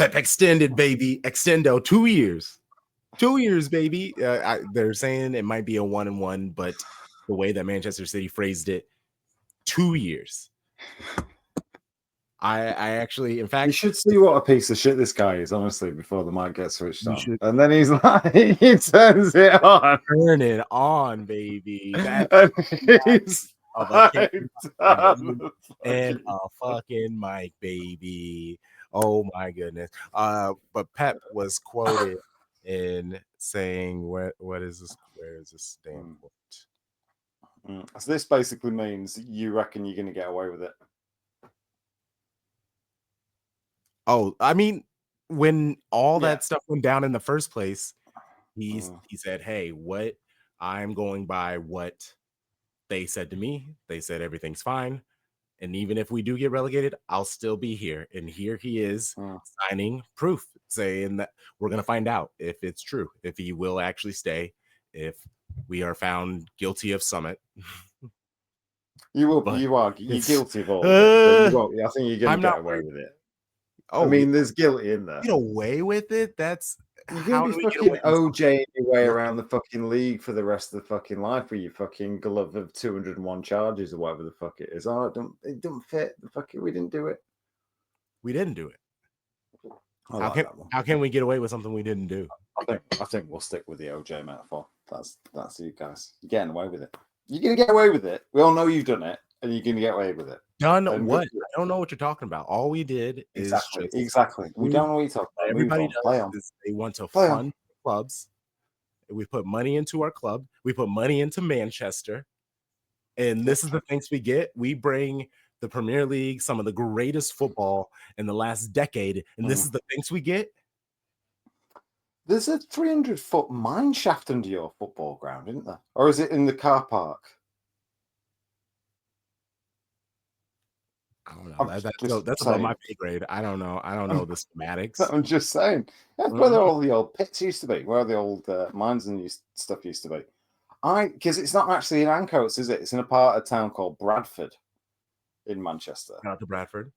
Pep extended, baby. Extendo 2 years. 2 years, baby. They're saying it might be a 1-1, but the way that Manchester City phrased it, 2 years. I actually, in fact, you should see what a piece of shit this guy is, honestly, before the mic gets switched on. should And then he's like, he turns it on. turn it on, baby. That's He's of a and fucking... a fucking mic, baby. Oh my goodness. But Pep was quoted in saying, what is this? Where is this stand for? So this basically means you reckon you're going to get away with it. Oh, I mean, when all that stuff went down in the first place, he said, "Hey, what I'm going by what they said to me. They said everything's fine, and even if we do get relegated, I'll still be here." And here he is signing proof, saying that we're going to find out if it's true, if he will actually stay, if we are found guilty of Summit. You will. You're guilty of all of it. But you won't. I think you're going to get away with it. I mean, there's guilt in there. Get away with it? That's you're going to be fucking OJ your way around the fucking league for the rest of the fucking life with your fucking glove of 201 charges or whatever the fuck it is. Oh, it don't fit. The fucking we didn't do it. We didn't do it. How can we get away with something we didn't do? I think we'll stick with the OJ metaphor. That's you guys. You're getting away with it. You're gonna get away with it. We all know you've done it, and you're gonna get away with it. Done what? I don't know what you're talking about. All we did is exactly. We don't know what you're talking about. Everybody does. They want to fund clubs. We put money into our club. We put money into Manchester, and this is the things we get. We bring the Premier League, some of the greatest football in the last decade, and this is the things we get. There's a 300-foot mine shaft under your football ground, isn't there? Or is it in the car park? I don't know. That's about my pay grade. I don't know. I don't know the schematics. I'm just saying. That's where all the old pits used to be, where the old mines and stuff used to be. Because it's not actually in Ancoats, is it? It's in a part of town called Bradford in Manchester. Not to Bradford.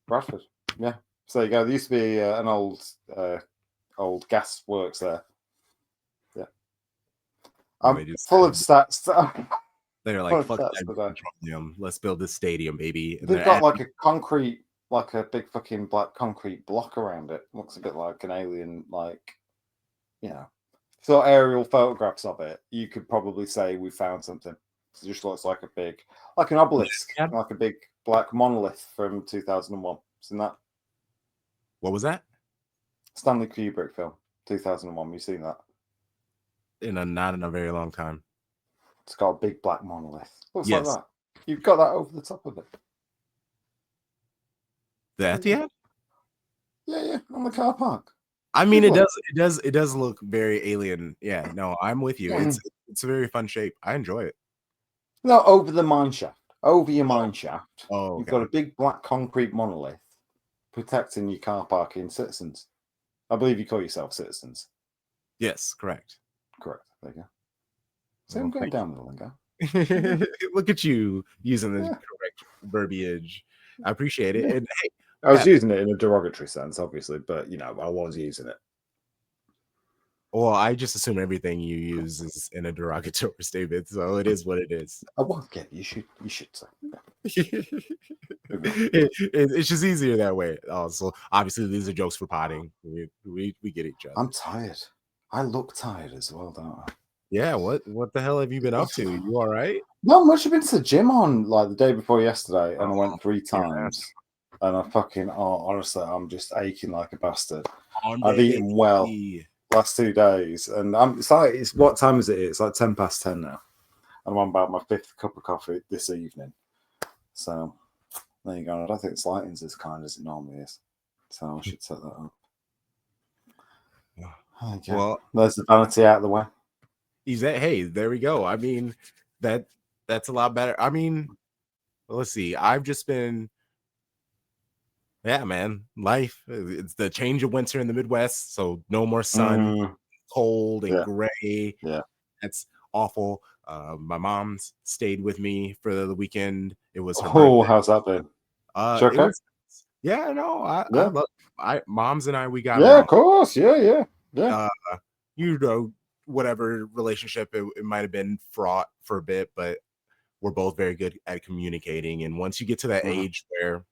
Bradford, yeah. So there you go. There used to be an old gas works there. Yeah. I'm full of stats. They're like, fuck that petroleum. Let's build this stadium, baby. And they've got like a concrete, like a big fucking black concrete block around it. Looks a bit like an alien, like, you know. So aerial photographs of it, you could probably say we found something. It just looks like an obelisk, like a big black monolith from 2001. Seen that? What was that? Stanley Kubrick film, 2001. You seen that? Not in a very long time. It's got a big black monolith. Looks like that. You've got that over the top of it. That yeah? Yeah, on the car park. I mean, it does look very alien. Yeah, no, I'm with you. It's a very fun shape. I enjoy it. No, over the mine shaft. Over your mine shaft. Oh, okay. You've got a big black concrete monolith protecting your car parking citizens. I believe you call yourself citizens. Yes, correct. Correct. There you go. So I'm going down the lingo. Look at you using the correct verbiage. I appreciate it. And hey, I was using it in a derogatory sense, obviously, but I was using it. Well, I just assume everything you use is in a derogatory statement, so it is what it is. I won't get you should say. It's just easier that way. Also, obviously, these are jokes for potting. We get each other. I'm tired. I look tired as well, don't I? Yeah, what the hell have you been up to? You all right? Not much. I've been to the gym on like the day before yesterday, and I went 3 times. And I fucking honestly, I'm just aching like a bastard. I've eaten well last 2 days, and it's what time is it? It's like 10:10 now. And I'm on about my 5th cup of coffee this evening. So there you go. I don't think this lighting's as kind as it normally is. So I should set that up. Okay. Well, there's the vanity out of the way. Hey, there we go. I mean, that's a lot better. I mean, let's see. I've just been, man, life. It's the change of winter in the Midwest, so no more sun, cold and gray. Yeah, that's awful. My mom's stayed with me for the weekend. It was her birthday. How's that been? Yeah, no, I Yeah. love I moms and I, we got Yeah, of along. course. Yeah, yeah. Yeah. Uh, you know, whatever relationship it might have been fraught for a bit, but we're both very good at communicating. And once you get to that Mhm. age where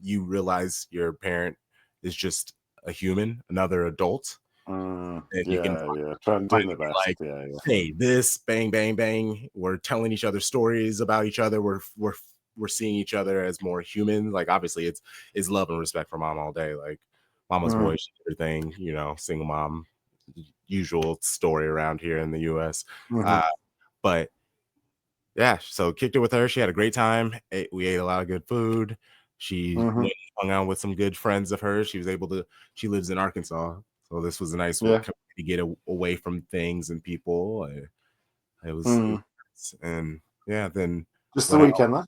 you realize your parent is just a human, another adult, and you can Yeah, yeah. Trying to do finally my be best. like, Yeah, yeah. "Hey, this bang, bang, bang." We're telling each other stories about each other. We're seeing each other as more human. Like obviously, it's love and respect for mom all day. Like mama's Mm, boy, everything. Single mom, usual story around here in the U.S. mhm, Uh, but yeah, so kicked it with her. She had a great time. We ate a lot of good food. She mhm. went and hung out with some good friends of hers. She lives in Arkansas. So this was a nice way Yeah. to get away from things and people. It was Mm. nice. And yeah, then Just the went out. weekend, then?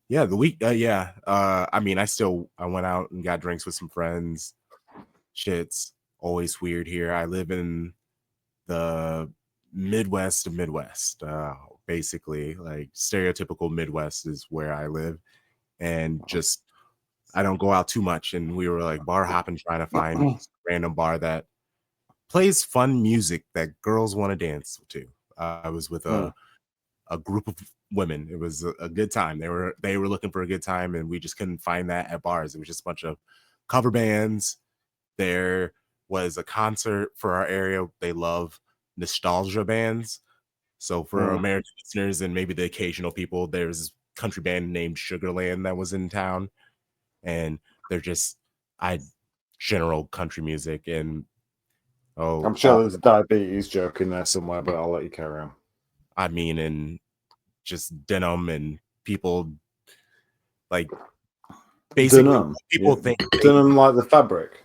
Yeah, the week. Yeah. I mean, I went out and got drinks with some friends. Shit's always weird here. I live in the Midwest of Midwest. Basically, like stereotypical Midwest is where I live, and just I don't go out too much. And we were like bar hopping, trying to find a random bar that plays fun music that girls want to dance to. I was with Mm, a group of women. It was a good time. They were looking for a good time, and we just couldn't find that at bars. It was just a bunch of cover bands. There was a concert for our area. They love nostalgia bands. So for mm. American listeners and maybe the occasional people, there's a country band named Sugarland that was in town, and they're just I general country music and I'm sure all there's a diabetes joke in there somewhere, but I'll let you carry on. I mean and just denim and people like basically Denim. people Yeah. think Denim like the fabric.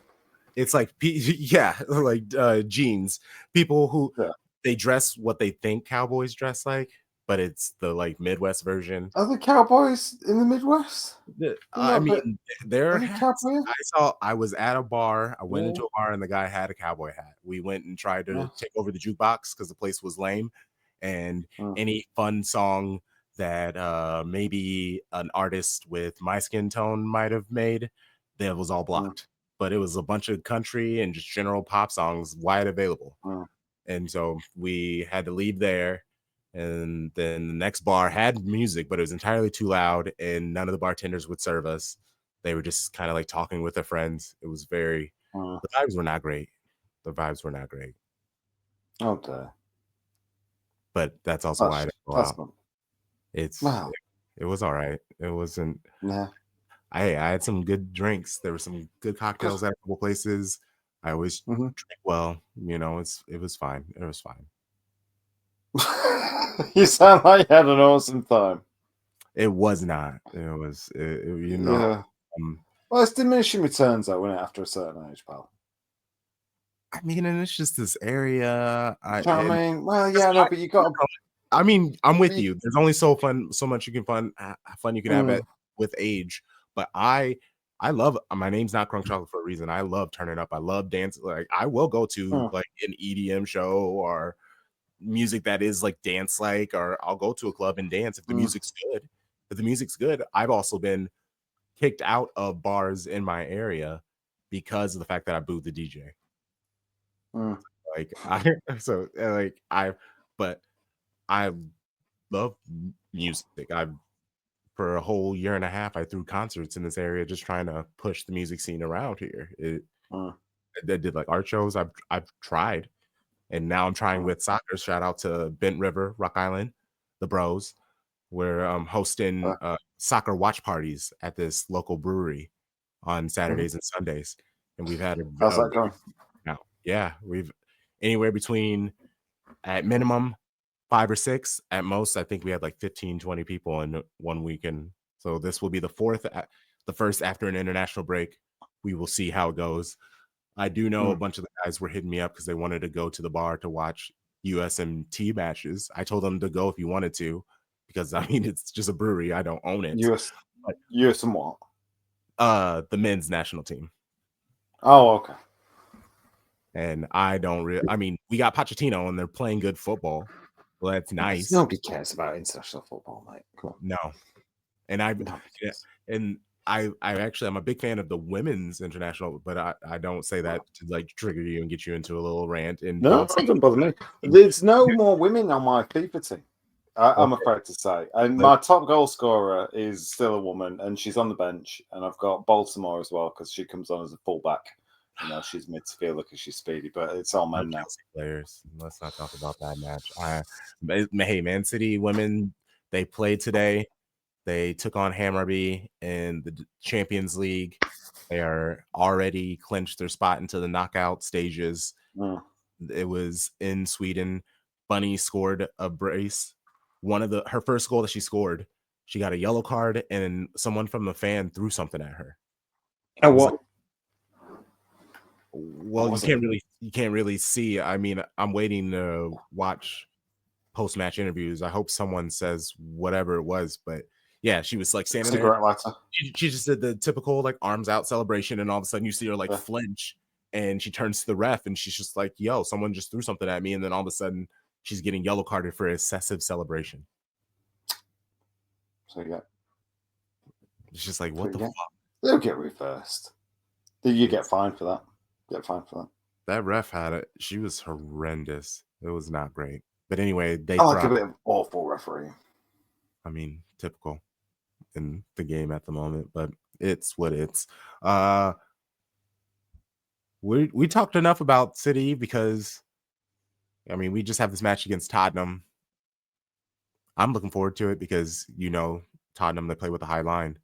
it's like yeah, like jeans. People who Yeah. they dress what they think cowboys dress like, but it's the like Midwest version. Are the cowboys in the Midwest? They're I not a bit. mean, there are Are they hats. cowboy? I was at a bar. I went Yeah. into a bar and the guy had a cowboy hat. We went and tried to Yeah. take over the jukebox because the place was lame. And Mm, any fun song that maybe an artist with my skin tone might have made, that was all mm, blocked. But it was a bunch of country and just general pop songs wide available. mm, And so we had to leave there. And then the next bar had music, but it was entirely too loud, and none of the bartenders would serve us. They were just kind of like talking with their friends. It was very, mm. the vibes were not great. The vibes were not great, Oh dear. but that's also why I That's didn't go that's out. not. It's, Wow. it was all right. It wasn't, Yeah. I had some good drinks. There were some good Good. cocktails at a couple places. I always Mhm. drink well, it was fine. It was fine. You sound like you had an awesome time. It was not. Yeah. um, Well, it's diminishing returns though, when after a certain age, pal. I mean, and it's just this area. Do you know what I mean? Well, yeah, no, but you got to. I mean, I'm with Be, you. There's only so much you can fun you can have mm, at with age. But I love my name's not Crunk Chocolate for a reason. I love turning up. I love dance. Like I will go to mm, like an EDM show or music that is like dance like, or I'll go to a club and dance if the mm, music's good. If the music's good, I've also been kicked out of bars in my area because of the fact that I booed the DJ. mm. Like I so like I but I love music. I've for a whole year and a half I threw concerts in this area just trying to push the music scene around here. Mm, I did like art shows. I've tried and now I'm trying mm, with soccer. Shout out to Bent River, Rock Island, the Bros. We're hosting soccer watch parties at this local brewery on mhm. Saturdays and Sundays. And we've had How's a that going? now. Yeah, we've anywhere between at minimum 5 or 6, at most, I think we had like 15, 20 people in one weekend. So this will be the first after an international break. We will see how it goes. I do know a Mm, bunch of the guys were hitting me up because they wanted to go to the bar to watch USMT matches. I told them to go if you wanted to, because I mean it's just a brewery. I don't own it. US, But US and what? the men's national team. Oh, okay. And I don't really I mean, we got Pochettino and they're playing good football. Well, that's nice. Nobody cares about international football, mate. Come on. No. And I Nobody yeah, cares. and I'm a big fan of the women's international, but I don't say that to like trigger you and get you into a little rant. And No, don't it say doesn't bother me. There's no more women on my FIFA team. I'm okay, afraid to say. And but my top goal scorer is still a woman, and she's on the bench. And I've got Baltimore as well because she comes on as a fullback. You know, she's midfielder because she's speedy, but it's all no men now. Chelsea players. Let's not talk about that match. Hey, Man City women, they played today. They took on Hammarby in the Champions League. They are already clinched their spot into the knockout stages. Mm. It was in Sweden. Bunny scored a brace. Her first goal that she scored, she got a yellow card, and someone from the fan threw something at her. And It was like, what? What well, was it? you can't really see. I mean, I'm waiting to watch post match interviews. I hope someone says whatever it was, but yeah, she was like standing there. Cigarette lighter. She just did the typical like arms out celebration, and all of a sudden you see her like Yeah. flinch, and she turns to the ref, and she's just like, "Yo, someone just threw something at me," and then all of a sudden she's getting yellow carded for excessive celebration. So yeah. It's just like, So what the yeah. fuck? They'll get reversed. You get It's, fined for that. Get fined for that. that ref had it. She was horrendous. It was not great. But anyway, they I like a thrive. bit of awful refereeing. I mean, typical in the game at the moment, but it's what it's. Uh, we talked enough about City because I mean we just have this match against Tottenham. I'm looking forward to it because Tottenham, they play with a high line,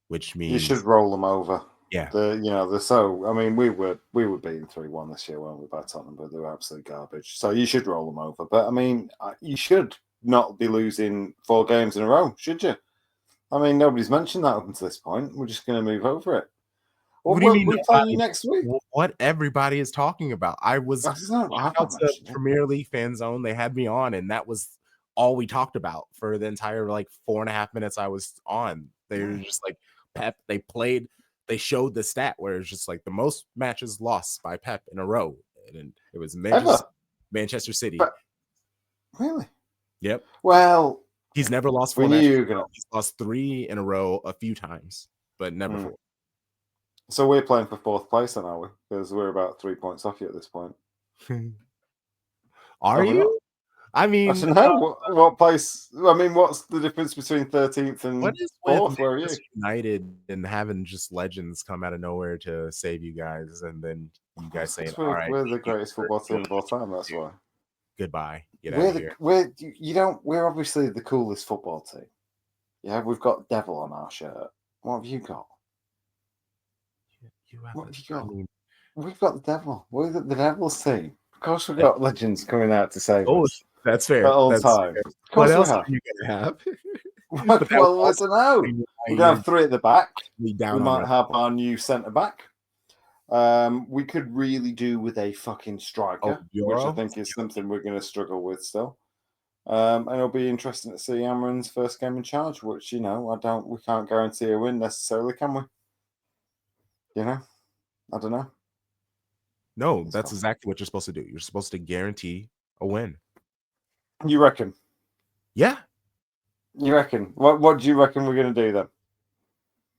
which You should means roll them over. yeah. They're so. I mean, we were beaten 3-1 this year, weren't we, by Tottenham? But they were absolute garbage. So you should roll them over. But I mean, you should not be losing 4 games in a row, should you? I mean, nobody's mentioned that up until this point. We're just going to move over it. Well, What do you mean we play you nobody? next week. What everybody is talking about? I've Shout out not to mentioned it. Premier League Fan Zone. They had me on, and that was all we talked about for the entire like 4.5 minutes I was on. They were just like Pep. They showed the stat where it's just like the most matches lost by Pep in a row, and it was Ever. Manchester City. But really? Yep. Well, He's never lost we 4 knew matches you in were a row. going He's lost 3 in a row a few times, but never to. 4. So we're playing for 4th place, then, are we? Because we're about 3 points off you at this point. Are Are we not? you? I I mean, don't know. What place? I mean, what's the difference between 13th what and is with 4th? Where are you? Manchester United and having just legends come out of nowhere to save you guys, and then you guys saying, Because "All right, we're the you greatest football team of all time. That's why. goodbye, get out of here." We're obviously the coolest football team. Yeah, we've got devil on our shirt. What have you got? You have What it. have you I got? mean, We've got the devil. We're the devil's team. Of course, we've got legends coming out to save oh, us that's at fair. all That's times. fair. Of What course, we else are have. you gonna have? But that would Well, I also don't know. explain why We're gonna you're have 3 at the back. really We down on might us. have our new centre back. We could really do with a fucking Oh, striker, which I Euro. think is something we're going to struggle with still. And it'll be interesting to see Amarin's first game in charge, which we can't guarantee a win necessarily, can we? I don't know. No, It's that's tough. exactly what you're supposed to do. You're supposed to guarantee a win. You reckon? Yeah. You reckon? What do you reckon we're going to do then?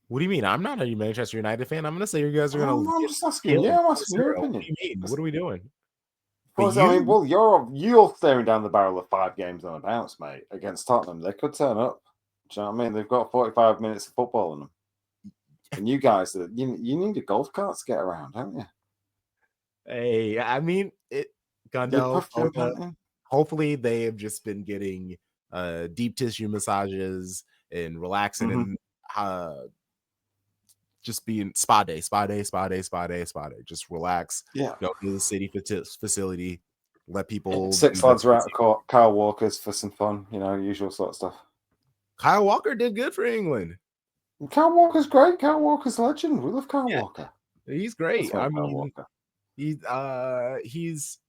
What do you mean? I'm not a Manchester United fan. I'm gonna say you guys are gonna I'm get just asking. killed Yeah, I'm asking 4-0. your What do opinion. you mean? What are we doing? But Because I mean, you, well, you're staring down the barrel of 5 games on a bounce, mate, against Tottenham. They could turn up. Do you know what I mean? They've got 45 minutes of football in them. And you guys, you need a golf cart to get around, don't you? hey, I mean, You Gundel, prefer painting? hopefully they have just been getting deep tissue massages and relaxing Mm-hmm. and just being spa day, spa day, spa day, spa day, spa day. Just relax. Yeah. Go to the city facility. Let people do 6 their lads are out of Kyle Walker's for some fun, usual sort of stuff. Kyle Walker did good for England. Kyle Walker's great. Kyle Walker's a legend. We love Kyle Yeah, Walker. he's Let's great. go I Kyle mean, Walker. he's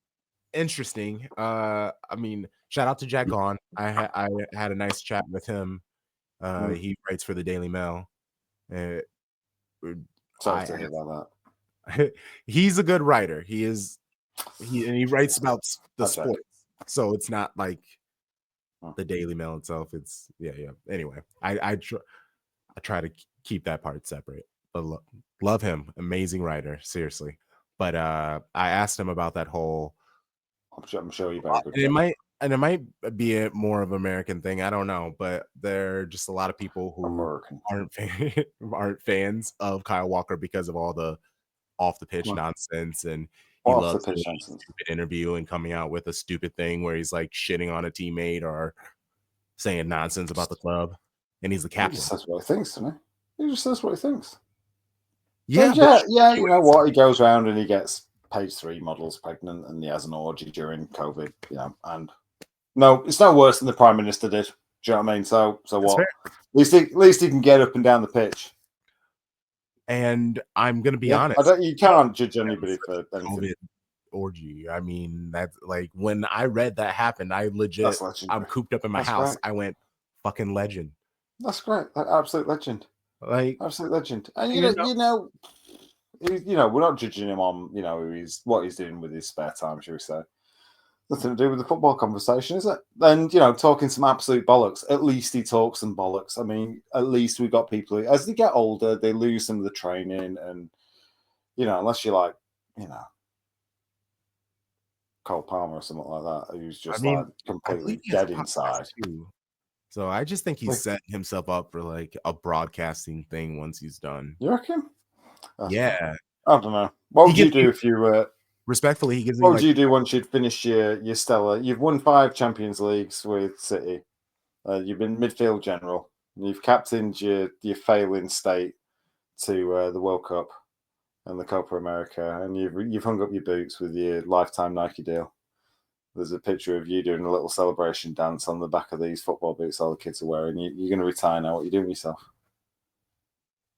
interesting. I mean, shout out to Jack Gone. I had a nice chat with him. He writes for the Daily Mail. Uh, Sorry to hear about he's a good writer. He writes about the that. Jack. sports, so it's not like Oh. the Daily Mail itself. It's yeah. Anyway, I try to keep that part separate. But love him, amazing writer, seriously. But I asked him about that whole. I'm sure you've had a good And chat. it might be a more of American thing. I don't know, but there are just a lot of people who American. aren't fans of Kyle Walker because of all the off the pitch Well, nonsense, and he off the loves pitch doing a nonsense. stupid interview and coming out with a stupid thing where he's like shitting on a teammate or saying nonsense about the club, and he's the He just captain. says what he thinks, doesn't he? He just says what he thinks. Yeah, And but yeah, you know what? He goes around and he gets page 3 models pregnant and he has an orgy during COVID, and no, it's no worse than the Prime Minister did. Do you know what I mean? So that's what? fair. At least he can get up and down the pitch. And I'm gonna be Yeah, honest, you I don't can't judge think that was anybody such for a anything. COVID orgy. I mean, that's like when I read that happened, I legit That's I'm legendary. cooped up in my That's house. great. I went fucking legend. That's great. Absolute legend. Like, Absolute legend. And you know, we're not judging him on what he's doing with his spare time, shall we say? Nothing to do with the football conversation, is it? And talking some absolute bollocks. At least he talks some bollocks. I mean, at least we've got people who, as they get older, they lose some of the training, and unless you're like, Cole Palmer or something like that, who's I just mean, like I believe completely he has a dead podcast inside. too. So I just think he's Like, setting himself up for like a broadcasting thing once he's done. you reckon? That's fine. Yeah. I don't know. What He would you gives me do if you? respectfully, he gives me What would like you do once you'd finished your stellar? You've won 5 Champions Leagues with City. You've been midfield general. You've captained your failing state to the World Cup and the Copa America, and you've hung up your boots with your lifetime Nike deal. There's a picture of you doing a little celebration dance on the back of these football boots all the kids are wearing. You're going to retire now. What are you doing yourself?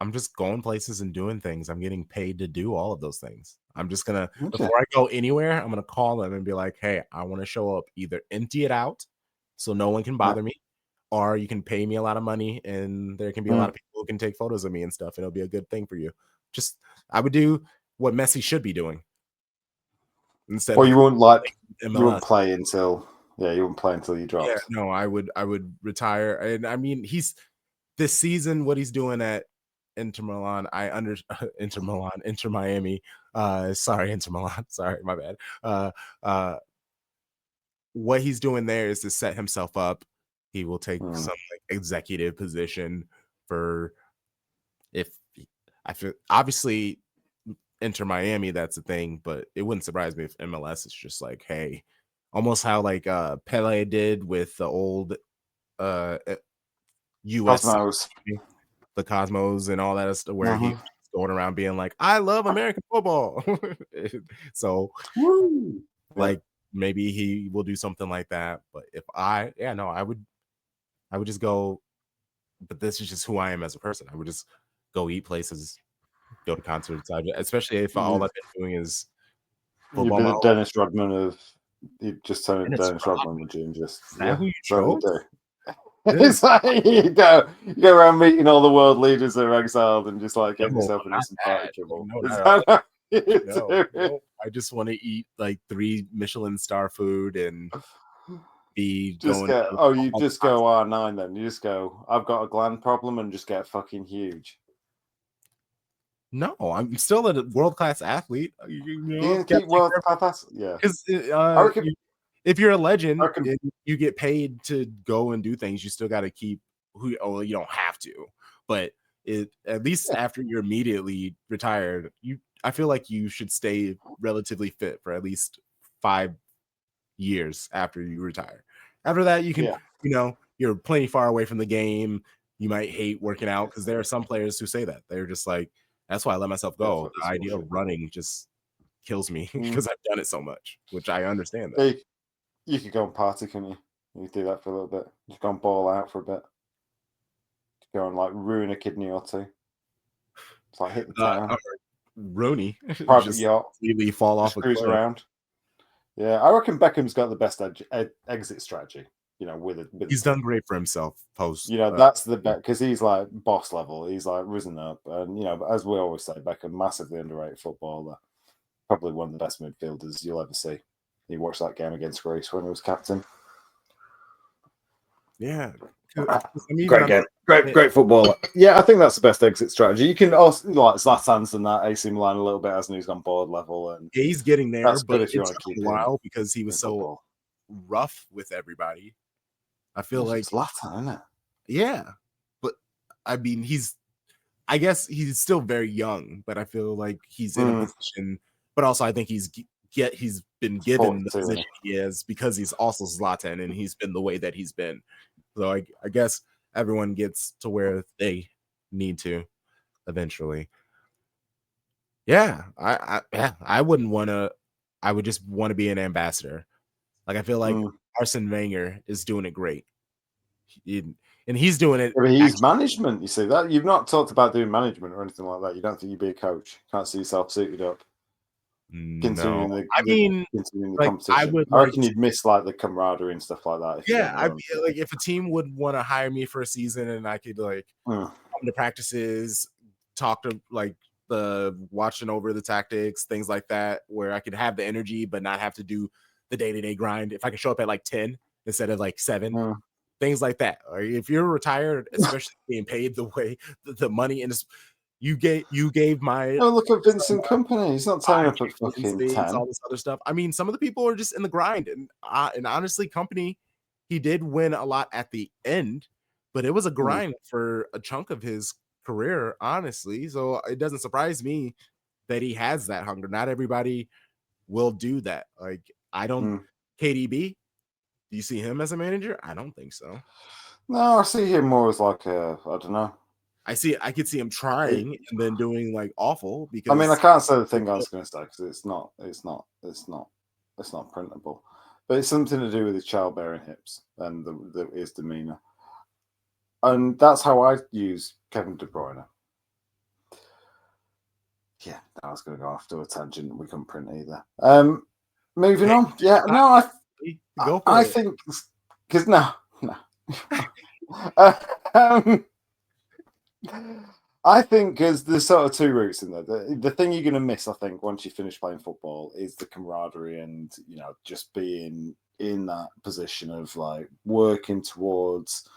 I'm just going places and doing things. I'm getting paid to do all of those things. I'm just gonna Okay. before I go anywhere, I'm gonna call them and be like, "Hey, I want to show up. Either empty it out so no one can Yeah. bother me, or you can pay me a lot of money and there can be a lot of people who can take photos of me and stuff, and it'll be a good thing for you." Just I would do what Messi should be doing instead Well, of you wouldn't MLS. play until you wouldn't play until you Yeah, dropped. no, I would retire, and I mean he's this season what he's doing at Inter Milan, Inter Miami. Sorry, Inter Milan. Sorry, my bad. Uh, what he's doing there is to set himself up. He will take some like executive position for if I feel obviously Inter Miami, that's a thing, but it wouldn't surprise me if MLS is just like, hey, almost how like Pele did with the old uh US Cosmos. the Cosmos and all that stuff, where he Mm-hmm. was going around being like, "I love American football." So, Woo! Yeah. like, maybe he will do something like that. But yeah, no, I would just go. But this is just who I am as a person. I would just go eat places, go to concerts. Especially if all You, I've been doing is you'd football be my the whole life. Dennis Rodman of you just turn it Dennis Dennis Rodman, Rodman, would you? And just is that who you is that what you chose? do? Good. It's like you go around meeting all the world leaders that are exiled and just like getting No, yourself into not some party that. Like, trouble. no, Is not at that all. how you No, do it? no. I just want to eat like 3 Michelin star food and be Just going get to you all the just go R9 then. You just go, I've got a gland problem and just get fucking huge. No, I'm still a world class athlete. You I've gonna got keep to take world care of class? Yeah. because I reckon if you're a I legend reckon and you get paid to go and do things, you still got to keep who. Oh, you don't have to, but at least yeah. after you're immediately retired, I feel like you should stay relatively fit for at least 5 years after you retire. After that, you can, Yeah. you're plenty far away from the game. You might hate working out because there are some players who say that. They're just like, that's why I let myself Yeah, go. fuck this The idea of bullshit. running just kills me Mm. because I've done it so much, which I understand Yeah, that. you could go and party, couldn't you? You could do that for a little bit. Just go and ball out for a bit. Go and like ruin a kidney or two. It's like hit the town. Rooney Private just yacht. completely fall off Just a cruise cliff. around. Yeah, I reckon Beckham's got the best exit strategy. With a He's done team. great for himself post. That's the bet because he's like boss level. He's like risen up, and but as we always say, Beckham massively underrated footballer. Probably one of the best midfielders you'll ever see. You watched that game against Greece when he was captain. Yeah, Great game. Great footballer. Yeah, I think that's the best exit strategy. You can also like Zlatan's done that AC Milan a little bit as he's gone board level, and he's getting there, that's but good if you it want to took keep him a him while because he in was so football. rough with everybody. I feel like Zlatan, isn't it? yeah, but I mean I guess he's still very young, but I feel like he's in a position. But also, I think he's been given the 42, isn't position he is because he's also Zlatan, and he's been the way that he's been. So I guess everyone gets to where they need to eventually. Yeah, I wouldn't want to. I would just want to be an ambassador. Like I feel like Arsene Wenger is doing it great, and he's doing it. I mean, he's Actually, management. You see that you've not talked about doing management or anything like that. You don't think you'd be a coach? Can't see yourself suited up. no, Continuing I mean, the like I competition. would I like reckon you'd miss like the camaraderie and stuff like that if you yeah, went I alone. like if a team would want to hire me for a season and I could like Mm, come to practices, talk to like the watching over the tactics, things like that, where I could have the energy but not have to do the day-to-day grind. If I could show up at like 10 instead of like 7, mm. things like that. Or if you're retired, especially being paid the way the money and you gave my Oh, look at son Vincent Company. He's not turning 5 up at Champions fucking Leagues, 10. all this other stuff. I mean, some of the people are just in the grind, and honestly, Company, he did win a lot at the end, but it was a Mm, grind for a chunk of his career, honestly. So it doesn't surprise me that he has that hunger. Not everybody will do that. Like I don't mm. KDB. Do you see him as a manager? I don't think so. No, I see him more as like a, I don't know. I could see him It, trying and then doing like awful I mean, I because can't say the thing I was going to say because it's not printable. But it's something to do with his childbearing hips and his demeanor, and that's how I use Kevin De Bruyne. Yeah, I was going to go off to a tangent. We couldn't print either. Moving hey, on. Yeah, not no, go I for it. think because no, no. um, I think because there's sort of two routes in there. The thing you're going to miss, I think, once you finish playing football, is the camaraderie and just being in that position of like working towards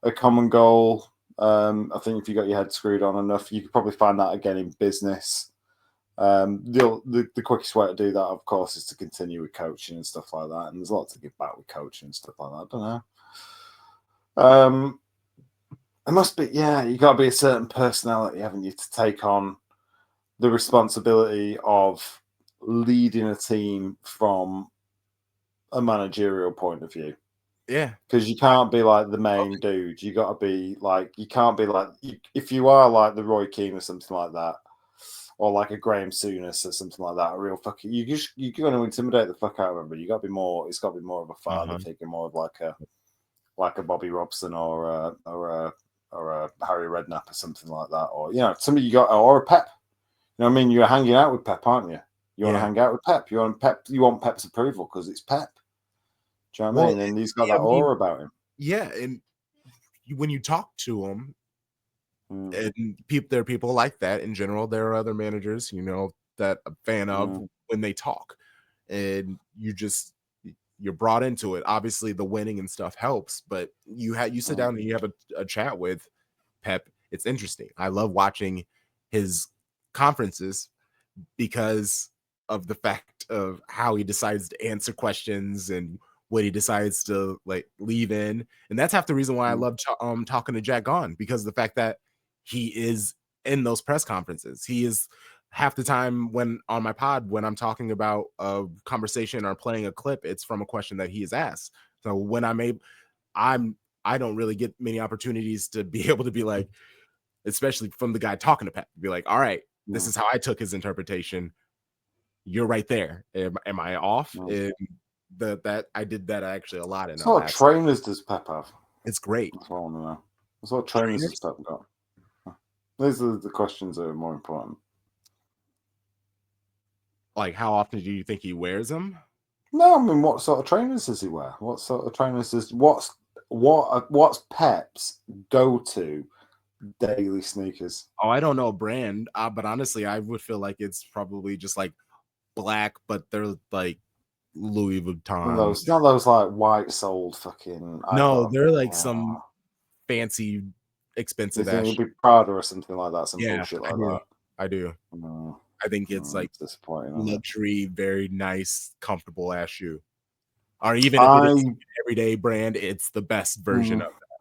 a common goal. I think if you got your head screwed on enough, you could probably find that again in business. The quickest way to do that, of course, is to continue with coaching and stuff like that. And there's a lot to give back with coaching and stuff like that. I don't know. It must be, yeah, you got to be a certain personality, haven't you, to take on the responsibility of leading a team from a managerial point of view. Yeah. Because you can't be like the main dude. You got to be like, you can't be like, if you are like the Roy Keane or something like that, or like a Graham Souness or something like that, a real fucking, you're going to intimidate the fuck out of everybody. You got to be more, it's got to be more of a father Uh-huh. figure, more of like a Bobby Robson or a Harry Redknapp or something like that, or somebody you got, or a Pep. You know what I mean? You're hanging out with Pep, aren't you? You want to Yeah. hang out with Pep. You want Pep's approval because it's Pep. Do you know what I Well, mean? And he's got yeah, that I mean, aura about him. yeah, and when you talk to him, Mm, and there are people like that in general. There are other managers, that I'm a fan of mm, when they talk, and you're brought into it. Obviously, the winning and stuff helps, but you sit mm, down and you have a chat with Pep. It's interesting. I love watching his conferences because of the fact of how he decides to answer questions and what he decides to like leave in. And that's half the reason why I mm, love talking to Jack on, because of the fact that he is in those press conferences. He is half the time when on my pod, when I'm talking about a conversation or playing a clip, it's from a question that he is asked. So when I'm I don't really get many opportunities to be able to be like, especially from the guy talking to Pep, be like, all right, this mm, is how I took his interpretation. You're right there. Am I off? mm. And that I did that actually a lot in So what basketball. trainers does Pep have? It's great. That's what I want to know. So what trainers has Trainers, Pep got? These are the questions that are more important. like how often do you think he wears them? No, I mean, what sort of trainers does he wear? What sort of trainers does what's Pep's go-to daily sneakers? Oh, I don't know brand, but honestly, I would feel like it's probably just like black, but they're like Louis Vuitton. Not those like white soled fucking. I've No, got. they're like some Oh. fancy, You expensive think ass it'd shoe. be Prada or something like that? Some Yeah, bullshit I like do. that. I do. No, I think it's no, like it's disappointing, isn't it? luxury, very nice, comfortable ass shoe. Or even if it is I an everyday brand, it's the best version of mm, that.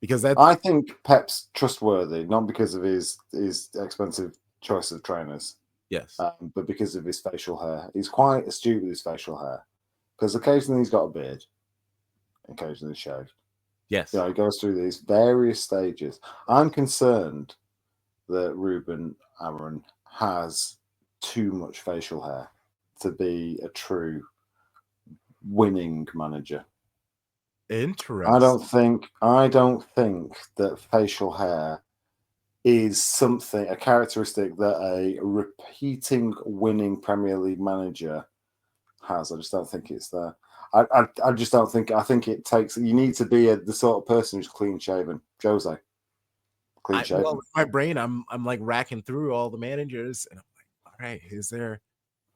Because that's I think Pep's trustworthy, not because of his expensive choice of trainers, yes. but because of his facial hair. He's quite astute with his facial hair because occasionally he's got a beard, occasionally shaved. You Yes. know, he goes through these various stages. I'm concerned that Ruben Amorim has too much facial hair to be a true winning manager. Interesting. I don't think that facial hair is something, a characteristic that a repeating winning Premier League manager has. I just don't think it's there. I just don't think. I think it takes. You need to be the sort of person who's clean shaven. Jose, clean Well, shaven. with my brain, I'm like racking through all the managers, and I'm like, all right, is there?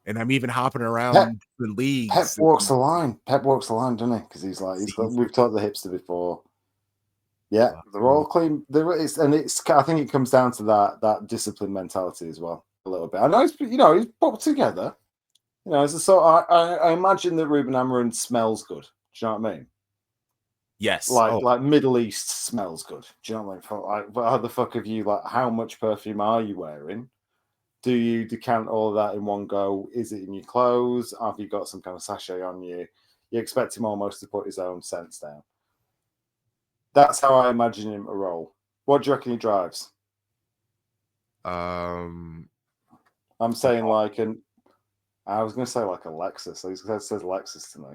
And I'm even hopping Pep around the Pep leagues. walks the line. Pep walks the line, doesn't he? Because he's like he's got. Caesar. We've talked the hipster before. Yeah, they're Um, all clean. It's. I think it comes down to that discipline mentality as well a little bit. I know he's put together. You know, as a sort. I imagine that Ruben Amorim smells good. Do you know what I mean? yes. Like Oh, like Middle East smells good. Do you know what I mean? Like, but how the fuck have you like? How much perfume are you wearing? Do you decant all of that in one go? Is it in your clothes? Have you got some kind of sachet on you? You expect him almost to put his own scents down. That's how I imagine him to roll. What do you reckon he drives? um, I'm saying like an. I was going to say like a Lexus. He says Lexus to me.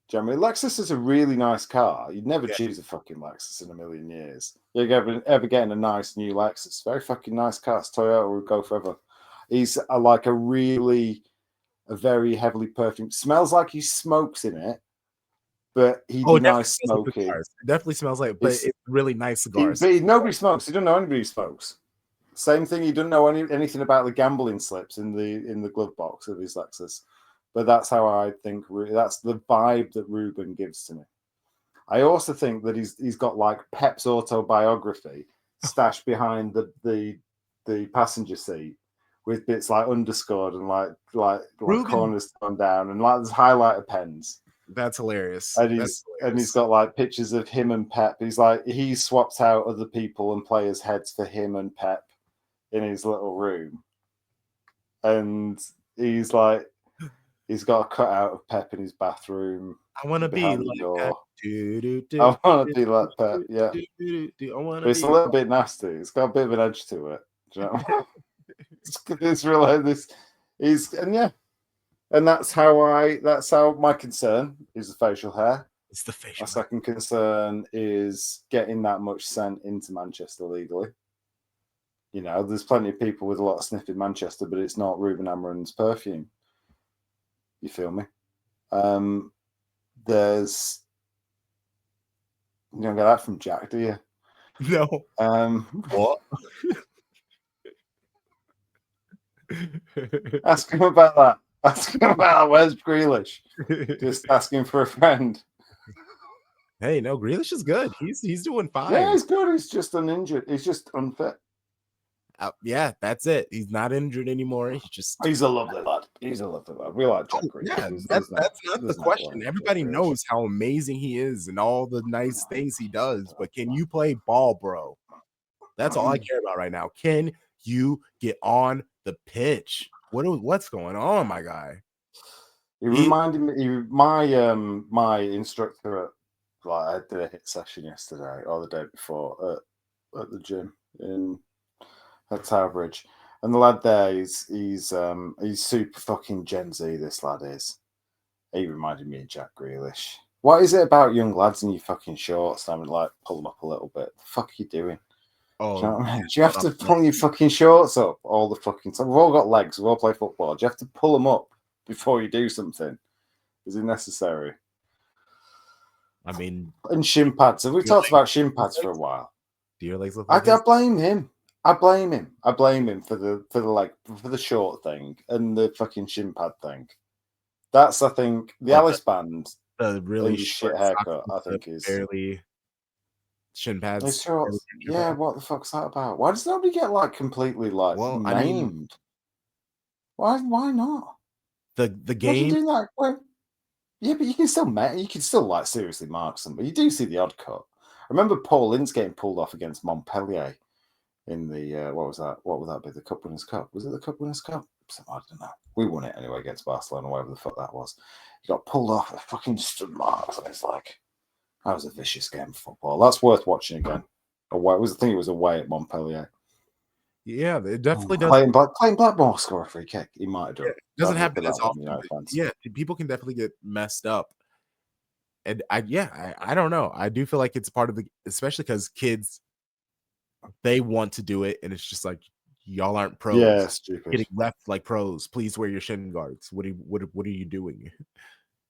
Do you know what I mean? Lexus is a really nice car. You'd never yeah. choose a fucking Lexus in a million years. You're ever getting a nice new Lexus. Very fucking nice car. Toyota would go forever. He's like a very heavily perfumed. Smells like he smokes in it, but he Oh, it definitely denies smells like smoking. cigars. It definitely smells like, but It's it's really nice cigars. nobody smokes. He doesn't know anybody smokes. Same thing. He doesn't know anything about the gambling slips in the glove box of his Lexus. But that's how I think. That's the vibe that Ruben gives to me. I also think that he's got like Pep's autobiography stashed behind the passenger seat with bits like underscored and like Ruben, corners torn down and like there's highlighter pens. that's hilarious. And That's he's hilarious. got like pictures of him and Pep. He's like he swapped out other people and players' heads for him and Pep in his little room. And he's like he's got a cutout of Pep in his bathroom I want to be behind the like that. door. Do, do, do, I want to do, be like Pep, do, yeah. do, do, do. I want But to it's a be. little bit nasty. It's got a bit of an edge to it. Do you know? it's really this is and yeah. And that's how my concern is the facial hair. It's the My facial hair. second concern is getting that much scent into Manchester legally. You know, there's plenty of people with a lot of sniff in Manchester, but it's not Ruben Amorim's perfume. You feel me? There's you don't get that from Jack, do you? No. Um, What? ask him about that. Ask him about where's Grealish. Just asking for a friend. Hey, no, Grealish is good. He's doing Yeah, fine. he's good. He's just uninjured. He's just unfit. Yeah, that's it. He's not injured anymore. He's just He's a lovely lad. He's a lovely lad. We like Jack oh, Grealish. yeah. That's not the There's no question. blame for Jack Everybody Grealish. knows how amazing he is and all the nice things he does. But can you play ball, bro? That's all I care about right now. Can you get on the pitch? What's going on, my guy? He He reminded me. My instructor at I did a hit session yesterday or the day before at the gym in at Tower Bridge, and the lad there he's super fucking Gen Z. This lad is. He reminded me of Jack Grealish. What is it about young lads in your fucking shorts? I mean, like pull them up a little bit. The fuck are you doing? Do you oh know what I yeah, mean? Do you have shut up. to pull your fucking shorts up all the fucking time? We've all got legs. We all play football. Do you have to pull them up before you do something? Is it necessary? I mean, And shin pads. Have we your talked legs, about shin your pads for a legs, while? do your legs look I, like I his? blame him. I blame him. I blame him for the short thing and the fucking shin pad thing. That's I think the What Alice band the and really shit short socks haircut. with I the think is barely. shin It's pads. shorts. Yeah, what the fuck's that about? Why does nobody get like completely like Well, I mean, maimed? Why not? the Imagine game. doing that. Well, yeah, but you can still like seriously mark somebody. You do see the odd cut. I remember Paul Ince getting pulled off against Montpellier in the what was that? What would that be? The Cup Winners' Cup? Was it the Cup Winners' Cup? I don't know. We won it anyway against Barcelona, whatever the fuck that was. He got pulled off a fucking stud marks, and it's like that was a vicious game of football. That's worth watching again. Away was the thing. It was away at Montpellier. Yeah, it definitely does. Playing Blackmore score a free kick. He might have Yeah, done. it doesn't Don't look happen at as that from often, United but fans. yeah, people can definitely get messed up. And I don't know. I do feel like it's part of the, especially because kids, they want to do it, and it's just like y'all aren't Yeah, pros. stupid. Getting ref like pros. Please wear your shin guards. What are you doing?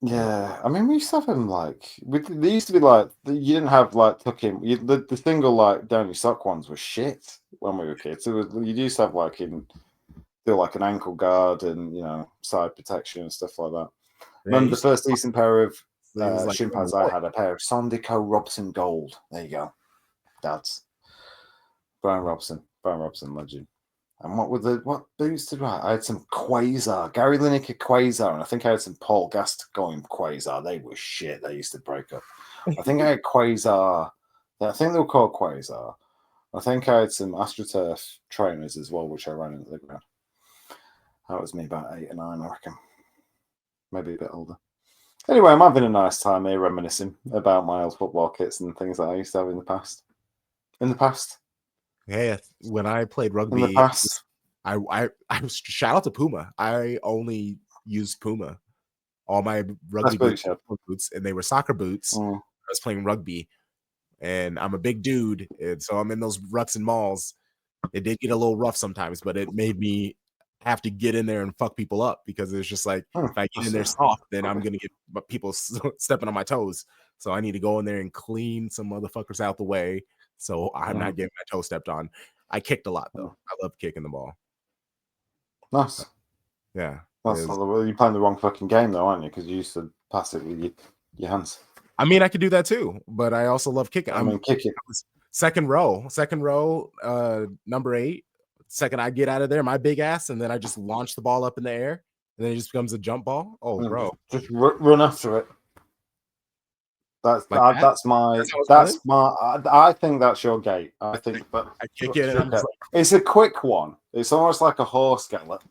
Like, Yeah, I mean, we used to have them like they used to be like you didn't have like tucking the single like down your sock ones were shit when we were kids. It was you used to have like do like an ankle guard and side protection and stuff like that. yeah, Remember the first decent pair of it was like shin pads I had, a pair of Sondico Robson Gold. There you go, Dad's Brian Robson legend. And what boots did I had some Quasar, Gary Lineker Quasar, and I think I had some Paul Gascoigne Quasar. They were shit. They used to break up. I think I had Quasar. I think they were called Quasar. I think I had some AstroTurf trainers as well, which I ran into the ground. That was me about 8 or 9, I reckon. Maybe a bit older. Anyway, I'm having a nice time here reminiscing about my old football kits and things that I used to have in the past. In the past. yeah, when I played In the rugby, past. I was shout out to Puma. I only used Puma. All my rugby That's boots boots, yeah. were boots, and they were soccer boots. Mm. I was playing rugby, and I'm a big dude, and so I'm in those rucks and malls. It did get a little rough sometimes, but it made me have to get in there and fuck people up because it's just like if I get in there soft, then I'm gonna get people stepping on my toes. So I need to go in there and clean some motherfuckers out the way, so I'm not getting my toe stepped on. I kicked a lot though. I love kicking the ball. Nice. Yeah, That's not you're playing the wrong fucking game though, aren't you? Because you used to pass it with your hands. I mean, I could do that too, but I also love kicking. Kick it. Second row, number 8. Second I get out of there, my big ass, and then I just launch the ball up in the air, and then it just becomes a jump ball. Oh, bro, Just run after it. That's like that? that's my That's my. I think that's your gait. I think, but I kick it, and I'm just like, it's a quick one. It's almost like a horse gallop,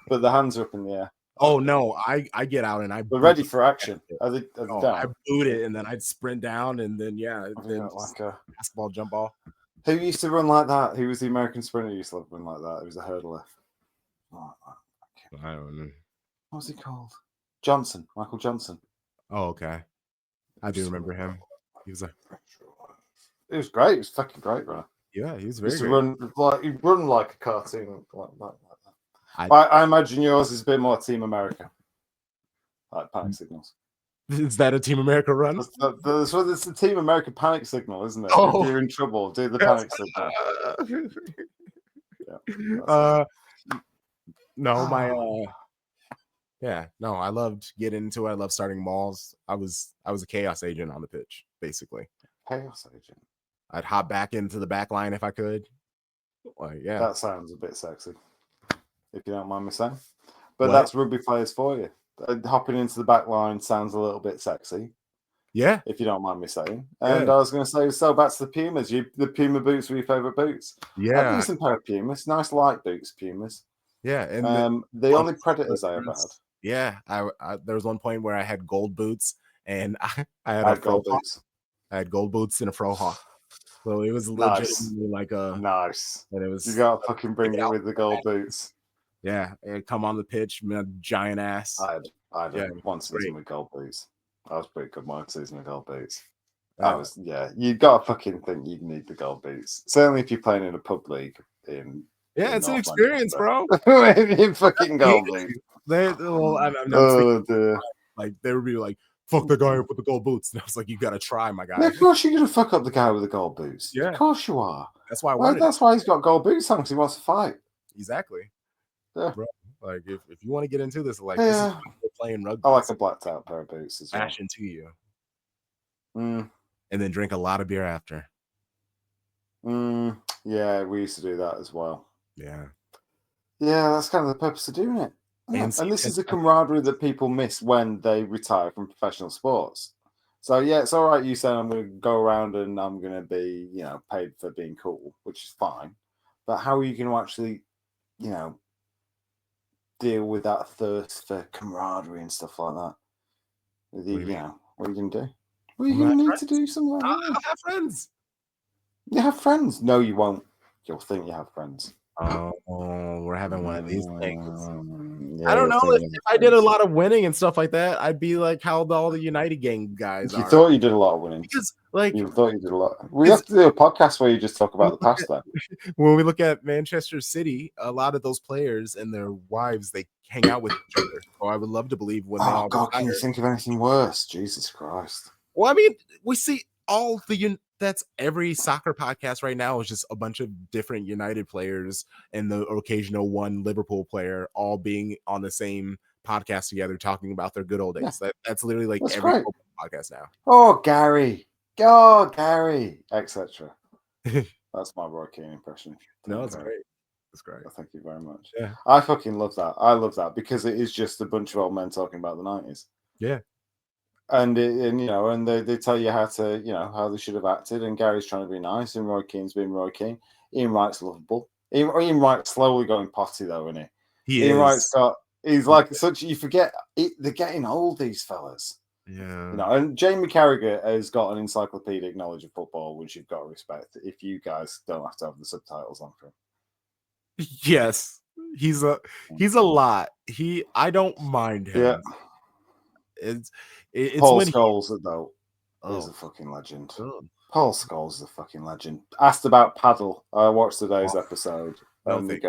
but the hands are up in the air. oh no, I get out and We're ready for action. Are they I down? boot it, and then I'd sprint down, and then Like a basketball jump ball. who used to run like that? Who was the American sprinter who used to run like that? It was a hurdler. Oh, I don't know. what was he called? Johnson, Michael Johnson. Oh, okay. I do remember him. He was like, it was great. It was fucking great, bro. yeah, he was He very used to good. run like a cartoon, like that. I imagine yours is a bit more Team America, like panic signals. Is that a Team America run? It's the Team America panic signal, isn't it? Oh. If you're in trouble, do the panic signal. No, no, I loved getting into it. I love starting malls. I was a chaos agent on the pitch, basically. Chaos agent. I'd hop back into the back line if I could. Like, yeah. That sounds a bit sexy, if you don't mind me saying. But that's rugby players for you. Hopping into the back line sounds a little bit sexy. Yeah. If you don't mind me saying. And I was going to say, so back to the Pumas. The Puma boots were your favourite boots. Yeah. A decent pair of Pumas. Nice light boots, Pumas. Yeah. And the only Predators I ever had. Yeah. There was one point where I had gold boots and I had gold boots. I had gold boots and a Frohawk. So it was legitimately like a nice. And it was you gotta fucking bring it with the gold boots. Yeah, and come on the pitch, giant ass. I had one season with gold boots. I was pretty good one season with gold boots. You gotta fucking think you need the gold boots. Certainly if you're playing in a pub league in it's an experience, bro. in fucking gold boots. Like they would be like, fuck the guy with the gold boots. And I was like, you gotta try, my guy. Yeah, of course you're gonna fuck up the guy with the gold boots. Yeah. Of course you are. That's why that's why he's got gold boots on, because he wants to fight. Exactly. Yeah. Bro, like if you want to get into this, like this is playing rugby. I like a blacked out pair of boots as well. Fashion to you. and then drink a lot of beer after. Yeah, we used to do that as well. Yeah. Yeah, that's kind of the purpose of doing it. And see And this is the fantastic camaraderie that people miss when they retire from professional sports. So yeah, it's all right. You saying I'm going to go around and I'm going to be, paid for being cool, which is fine. But how are you going to actually, you know, deal with that thirst for camaraderie and stuff like that? With What you, do you mean? what are you going to do? Well, I'm you're gonna going to have need to friends. do something like that. I'll have friends. You have friends. No, you won't. You'll think you have friends. Oh, we're having one of these things. I Yeah, don't you'll know think if you have I did a friends. lot of winning and stuff like that, I'd be like how all the United Gang guys You are. thought you did a lot of winnings. Because, like, You thought you did a lot. We have because to do a podcast where you just talk about the past, though. when we look at Manchester City, a lot of those players and their wives, they hang out with each other. So I would love to believe when they Oh all God, can you retire. think of anything worse? Jesus Christ! Well, I mean, we see all the that's every soccer podcast right now is just a bunch of different United players and the occasional one Liverpool player all being on the same podcast together talking about their good old Yeah, days. That's literally like that's every great. podcast now. Oh Gary, etc. That's my Roy Keane impression. No, it's Okay, great. It's great. thank you very much. Yeah. I fucking love that. I love that because it is just a bunch of old men talking about the 90s. Yeah. And they tell you how to, how they should have acted. And Gary's trying to be nice, and Roy Keane's being Roy Keane. Ian Wright's lovable. Ian Wright's slowly going potty though, isn't He he? Ian Wright's is. he's like such. You forget they're getting old. These fellas, Yeah. And Jamie Carragher has got an encyclopedic knowledge of football, which you've got to respect. If you guys don't have to have the subtitles on for him. Yes. He's a lot. I don't mind Yeah. him. It's Paul when he Scholes though is a oh fucking legend. good. Paul Scholes is a fucking legend. Asked about paddle. I watched today's Oh, episode, no and thank he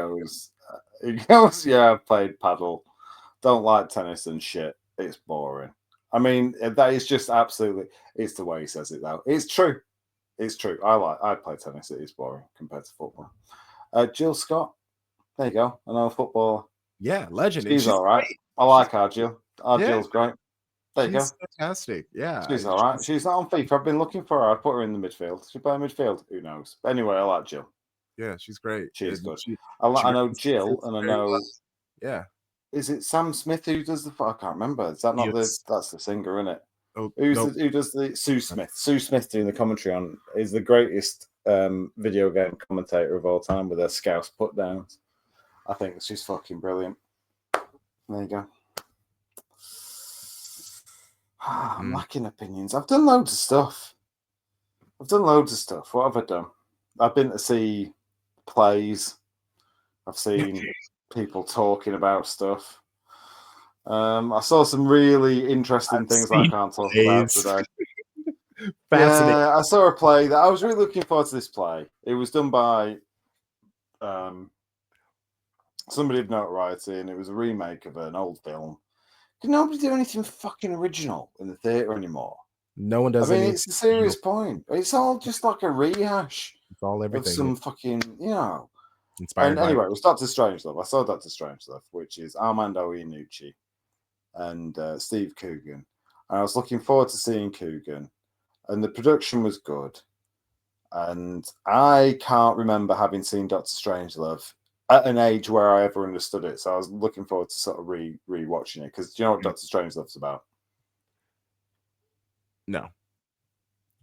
goes, yeah, I've played paddle. Don't like tennis and shit. It's boring. I mean, that is just absolutely. It's the way he says it though. It's true. It's true. I play tennis. It is boring compared to football. Jill Scott. There you go. Another footballer. Yeah, legend. And She's she's all right. great. I She's like our Jill. Our yeah, Jill's great. There you go. she's fantastic. Yeah. She's all right. She's not on FIFA. I've been looking for her. I'd put her in the midfield. She play midfield. Who knows? But anyway, I like Jill. Yeah, she's great. She is And good. she I know Jill, represents and I very well. know. Yeah. Is it Sam Smith who does the? I can't remember. Is that not the? Yes. That's the singer, isn't it? Oh, no. Who does the Sue Smith? Sue Smith doing the commentary on is the greatest video game commentator of all time with her scouse put downs. I think she's fucking brilliant. There you go. I'm lacking opinions. I've done loads of stuff. What have I done? I've been to see plays. I've seen people talking about stuff. I saw some really interesting things that I can't talk about today. Fascinating. Yeah, I saw a play that I was really looking forward to. This play. It was done by somebody of notoriety, and it was a remake of an old film. Can nobody do anything fucking original in the theatre anymore? No one I does mean, any. it's a serious point. It's all just like a rehash It's all of everything. some fucking, Inspired And by. anyway, it was Doctor Strangelove. I saw Doctor Strangelove, which is Armando Iannucci and Steve Coogan. And I was looking forward to seeing Coogan, and the production was good. And I can't remember having seen Doctor Strangelove at an age where I ever understood it. So I was looking forward to sort of re-watching it, because do you know what Doctor Strangelove's about? No.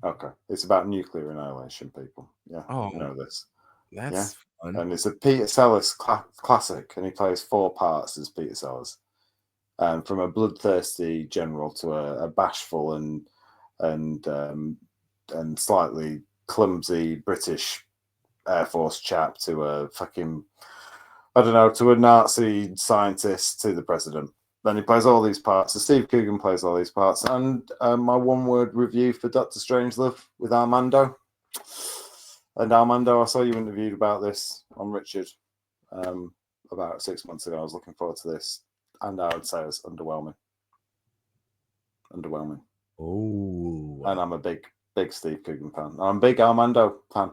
Okay, it's about nuclear annihilation, people. Yeah, Oh, you know this. that's fun. And it's a Peter Sellers classic, and he plays 4 parts as Peter Sellers, from a bloodthirsty general to a bashful and slightly clumsy British Air Force chap to a fucking, I don't know, to a Nazi scientist to the president. Then he plays all these parts. So Steve Coogan plays all these parts. And my one-word review for Doctor Strangelove with Armando. And Armando, I saw you interviewed about this on Richard about 6 months ago. I was looking forward to this. And I would say it's underwhelming. Underwhelming. Oh. And I'm a big Steve Coogan fan. I'm a big Armando fan.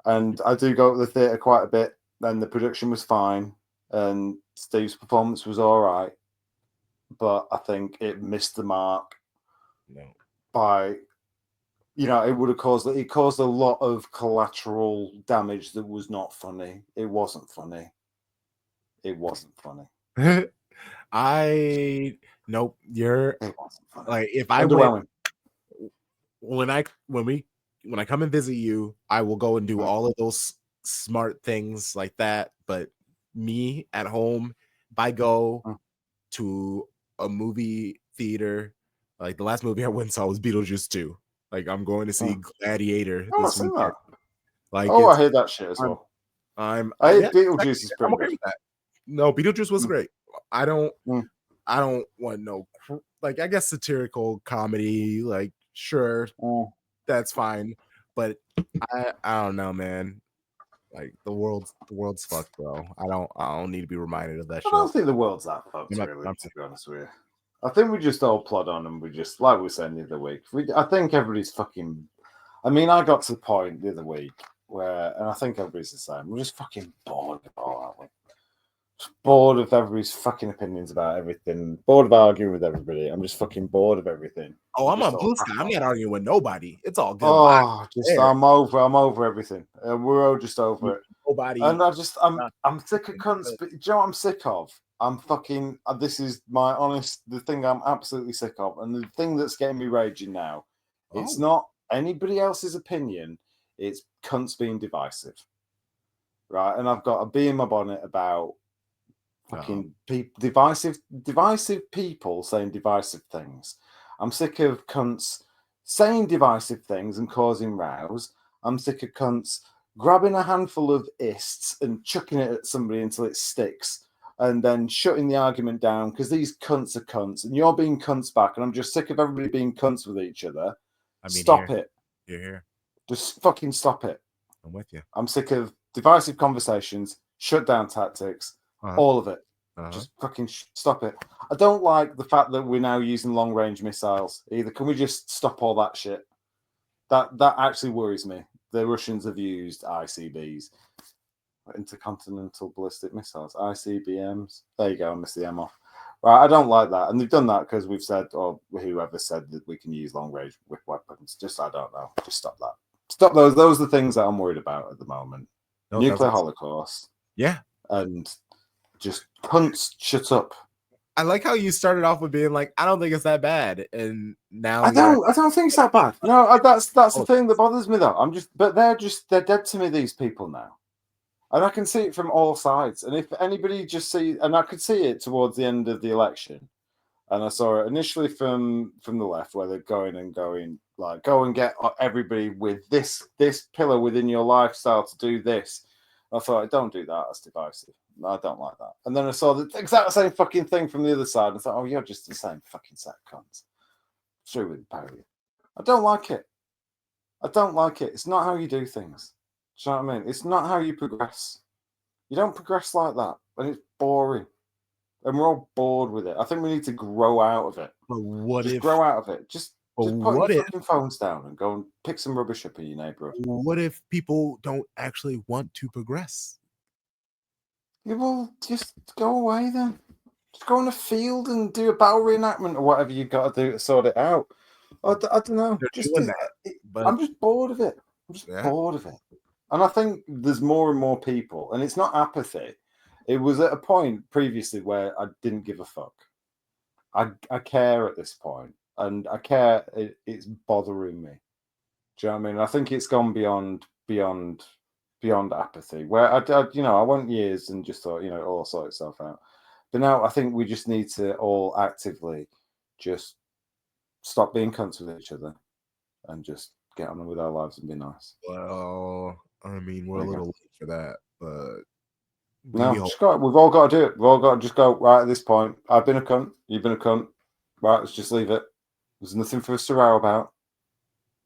And I do go to the theatre quite a bit. And the production was fine. And Steve's performance was all right. But I think it missed the mark by you know, it caused a lot of collateral damage that was not funny. It wasn't funny. It wasn't funny. Nope. You're It wasn't funny. like, if I went Underwhelming. when I come and visit you, I will go and do all of those smart things like that. But me at home, if I go to a movie theater, like the last movie I went and saw was Beetlejuice 2. Like, I'm going to see Gladiator Oh, I've this seen weekend. that. Like, Oh, I hear that shit as I'm well. yeah, Beetlejuice is I'm pretty okay good. with that. No, Beetlejuice was great. I don't Mm. I don't want no like, I guess satirical comedy, like, sure, that's fine. But I don't know, man. Like, the world's fucked, bro. I don't need to be reminded of that I shit. don't think the world's that fucked, really, to be honest with you. I think we just all plod on and we just, like we were saying the other week, I think everybody's fucking. I mean, I got to the point the other week where, and I think everybody's the same, we're just fucking bored of it all, aren't we? Just bored of everybody's fucking opinions about everything, bored of arguing with everybody. I'm just fucking bored of everything. Oh, We I'm just on all blue crack sky. I'm on. not arguing with nobody. It's all good vibes Oh, just there. I'm over everything. We're all just over it. Nobody. And I'm sick of cunts. But do you know what I'm sick of? I'm fucking. This is my honest. The thing I'm absolutely sick of, and the thing that's getting me raging now. It's Oh, not anybody else's opinion. It's cunts being divisive, right? And I've got a bee in my bonnet about fucking divisive people saying divisive things. I'm sick of cunts saying divisive things and causing rows. I'm sick of cunts grabbing a handful of ists and chucking it at somebody until it sticks and then shutting the argument down because these cunts are cunts and you're being cunts back. And I'm just sick of everybody being cunts with each other. I mean, Stop it. you're here. Just fucking stop it. I'm with you. I'm sick of divisive conversations, shutdown tactics, all of it. Just fucking stop it. I don't like the fact that we're now using long range missiles either. Can we just stop all that shit? That actually worries me. The Russians have used ICBs, intercontinental ballistic missiles, ICBMs. There you go. I missed the M off. Right, I don't like that, and they've done that because we've said, or whoever said that we can use long range with weapons. Just I don't know. Just stop that. Stop those. Those are the things that I'm worried about at the moment. No, Nuclear holocaust. Yeah. And just punts, shut up. I like how you started off with being like, I don't think it's that bad, and now I don't think it's that bad. No, that's the thing that bothers me though. They're dead to me. These people now, and I can see it from all sides. And if anybody and I could see it towards the end of the election, and I saw it initially from the left where they're going like, go and get everybody with this pillar within your lifestyle to do this. I thought, don't do that. That's divisive. No, I don't like that. And then I saw the exact same fucking thing from the other side. And I thought, oh, you're just the same fucking set of cunts. Through with the barrier. I don't like it. I don't like it. It's not how you do things. Do you know what I mean? It's not how you progress. You don't progress like that. And it's boring. And we're all bored with it. I think we need to grow out of it. But what just if grow out of it? Just put what your if fucking phones down and go and pick some rubbish up in your neighborhood. what if people don't actually want to progress? You will just go away then. Just go on a field and do a battle reenactment or whatever you've got to do to sort it out. I don't know. They're Just doing that, but I'm just bored of it. I'm just bored of it. And I think there's more and more people, and it's not apathy. It was at a point previously where I didn't give a fuck. I care at this point, and I care. It's bothering me. Do you know what I mean? I think it's gone beyond apathy. Where I went years and just thought, it all sort itself out. But now I think we just need to all actively just stop being cunts with each other and just get on with our lives and be nice. Well, I mean, we're a little late for that, but no, we've all got to do it. We've all got to just go right at this point. I've been a cunt. You've been a cunt. Right, let's just leave it. There's nothing for us to row about.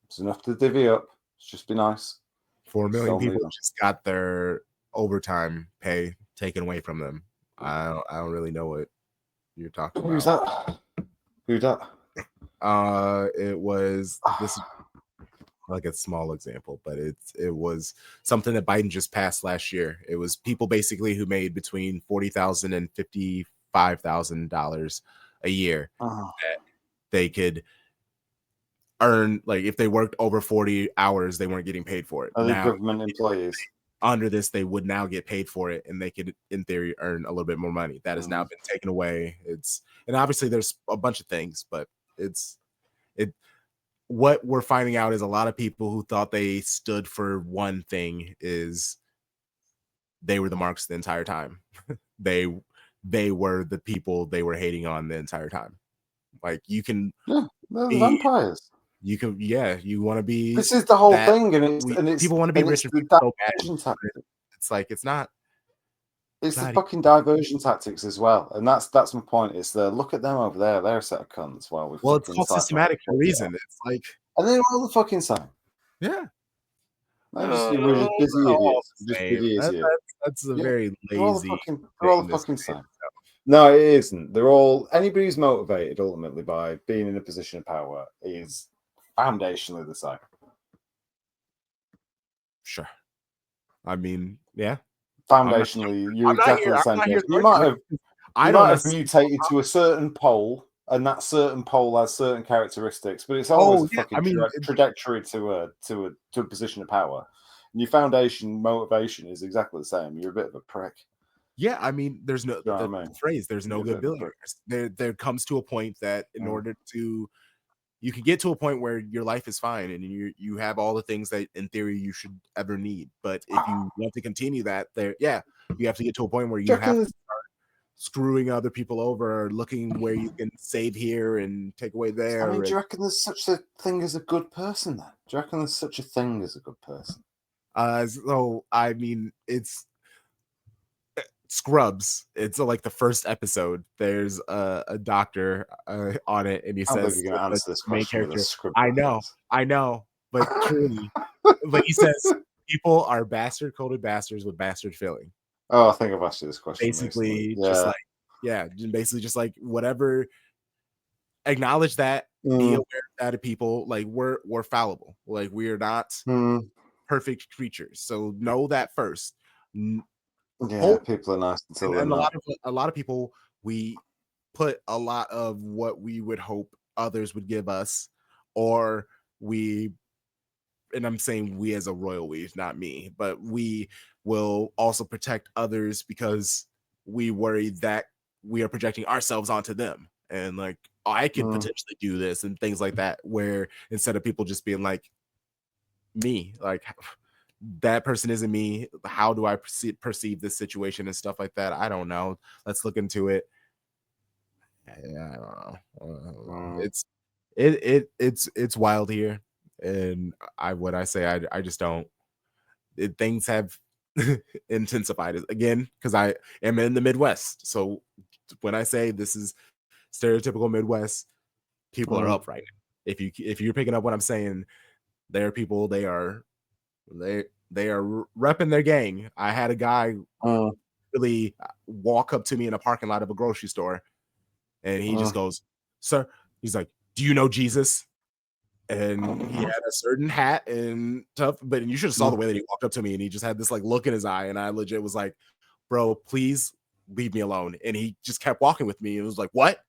There's enough to divvy up. Let's just be nice. 4 million people just got their overtime pay taken away from them. I don't really know what you're talking about. Who's that? Who's that? It was this like a small example, but it was something that Biden just passed last year. It was people basically who made between $40,000 and $55,000 a year that they could earn, like if they worked over 40 hours, they weren't getting paid for it. Are they Now government employees? under this, they would now get paid for it, and they could, in theory, earn a little bit more money. That has now been taken away. And obviously there's a bunch of things, but it. What we're finding out is a lot of people who thought they stood for one thing is they were the marks the entire time. they they were the people they were hating on the entire time. Like you can Yeah, they're the be, vampires. you want to be This is the whole that. thing, and People want to be and rich it's and the famous so bad. diversion tactic. It's like it's not. It's the God, fucking diversion tactics as well, and that's my point. Is the look at them over there? They're a set of cunts. While we well, it's fucking called side by systematic for a reason. It's like, and they're all the fucking same. yeah, We're just busy they're all idiots. the We're just same. busy idiots. That's a Yeah, very lazy they're all thing the to fucking say. same. No, it isn't. They're all anybody who's motivated ultimately by being in a position of power is foundationally the same. Sure. I mean, yeah. Foundationally, you're I'm not exactly here. the I'm same not here person. to argue with you. I You don't might have necessarily. mutated to a certain pole, and that certain pole has certain characteristics, but it's always Oh a yeah, I fucking mean, trajectory to a position of power. And your foundation motivation is exactly the same. You're a bit of a prick. yeah. I mean, there's no You know the what I mean? phrase. There's no You're a bit good of a prick. billionaires. There comes to a point that in Mm. order to, you can get to a point where your life is fine and you have all the things that in theory you should ever need. But if you want to continue that, you have to get to a point where Do you you have reckon to start screwing other people over, or looking where you can save here and take away there. do And you reckon there's such a thing as a good person then? Do you reckon there's such a thing as a good person? so I mean, it's Scrubs. It's like the first episode. There's a doctor on it, and he I can't believe says you're to going to the answer this main question with a character, script I know, but truly, reference. but he says people are bastard coded bastards with bastard filling. Oh, I think I've asked you this question recently. Basically, just Yeah. like, yeah, basically just like whatever. Acknowledge that. Be Mm, aware of that of people. Like we're fallible. Like we are not mm. perfect creatures. So know that first. Yeah, Hold people are nice until they're and not. a lot of people, we put a lot of what we would hope others would give us, or we, and I'm saying we as a royal we, not me, but we will also protect others because we worry that we are projecting ourselves onto them, and like, oh, I could Mm, potentially do this and things like that, where instead of people just being like, me, like, that person isn't me. How do I perceive this situation and stuff like that? I don't know. Let's look into it. Yeah, I don't know. mm. It's wild here, and I say, I just don't. Things have intensified again because I am in the Midwest. So when I say this is stereotypical Midwest, people are Mm, up right now. If you're picking up what I'm saying, there are people, they they are repping their gang. I had a guy mm, really walk up to me in a parking lot of a grocery store, and he just mm, goes, "Sir," he's like, "Do you know Jesus?" And he had a certain hat and stuff, but you should have saw mm, the way that he walked up to me, and he just had this like look in his eye, and I legit was like, "Bro, please leave me alone." And he just kept walking with me. It was like, "What?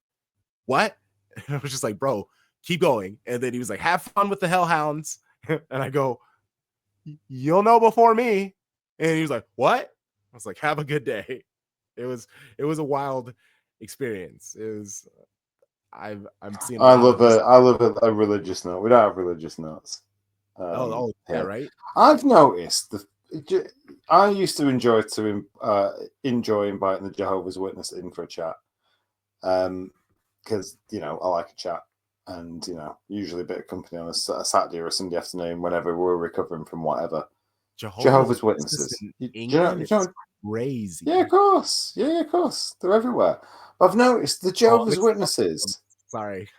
What?" And I was just like, "Bro, keep going." And then he was like, "Have fun with the hellhounds." And I go, "You'll know before me." And he was like, "What?" I was like, "Have a good day." It was it was a wild experience. I'm seeing a I lot of love this. a religious note. We don't have religious notes. Oh yeah, Here. right. I've noticed I used to enjoy inviting the Jehovah's Witness in for a chat. Because I like a chat, and usually a bit of company on a Saturday or a Sunday afternoon whenever we're recovering from whatever. Jehovah's Jehovah's Witnesses Witnesses. in You know, England you is know, yeah, crazy. of course. Yeah, of course. They're everywhere. I've noticed the Oh, I'm Jehovah's mixing up with Mormons. Witnesses. Sorry.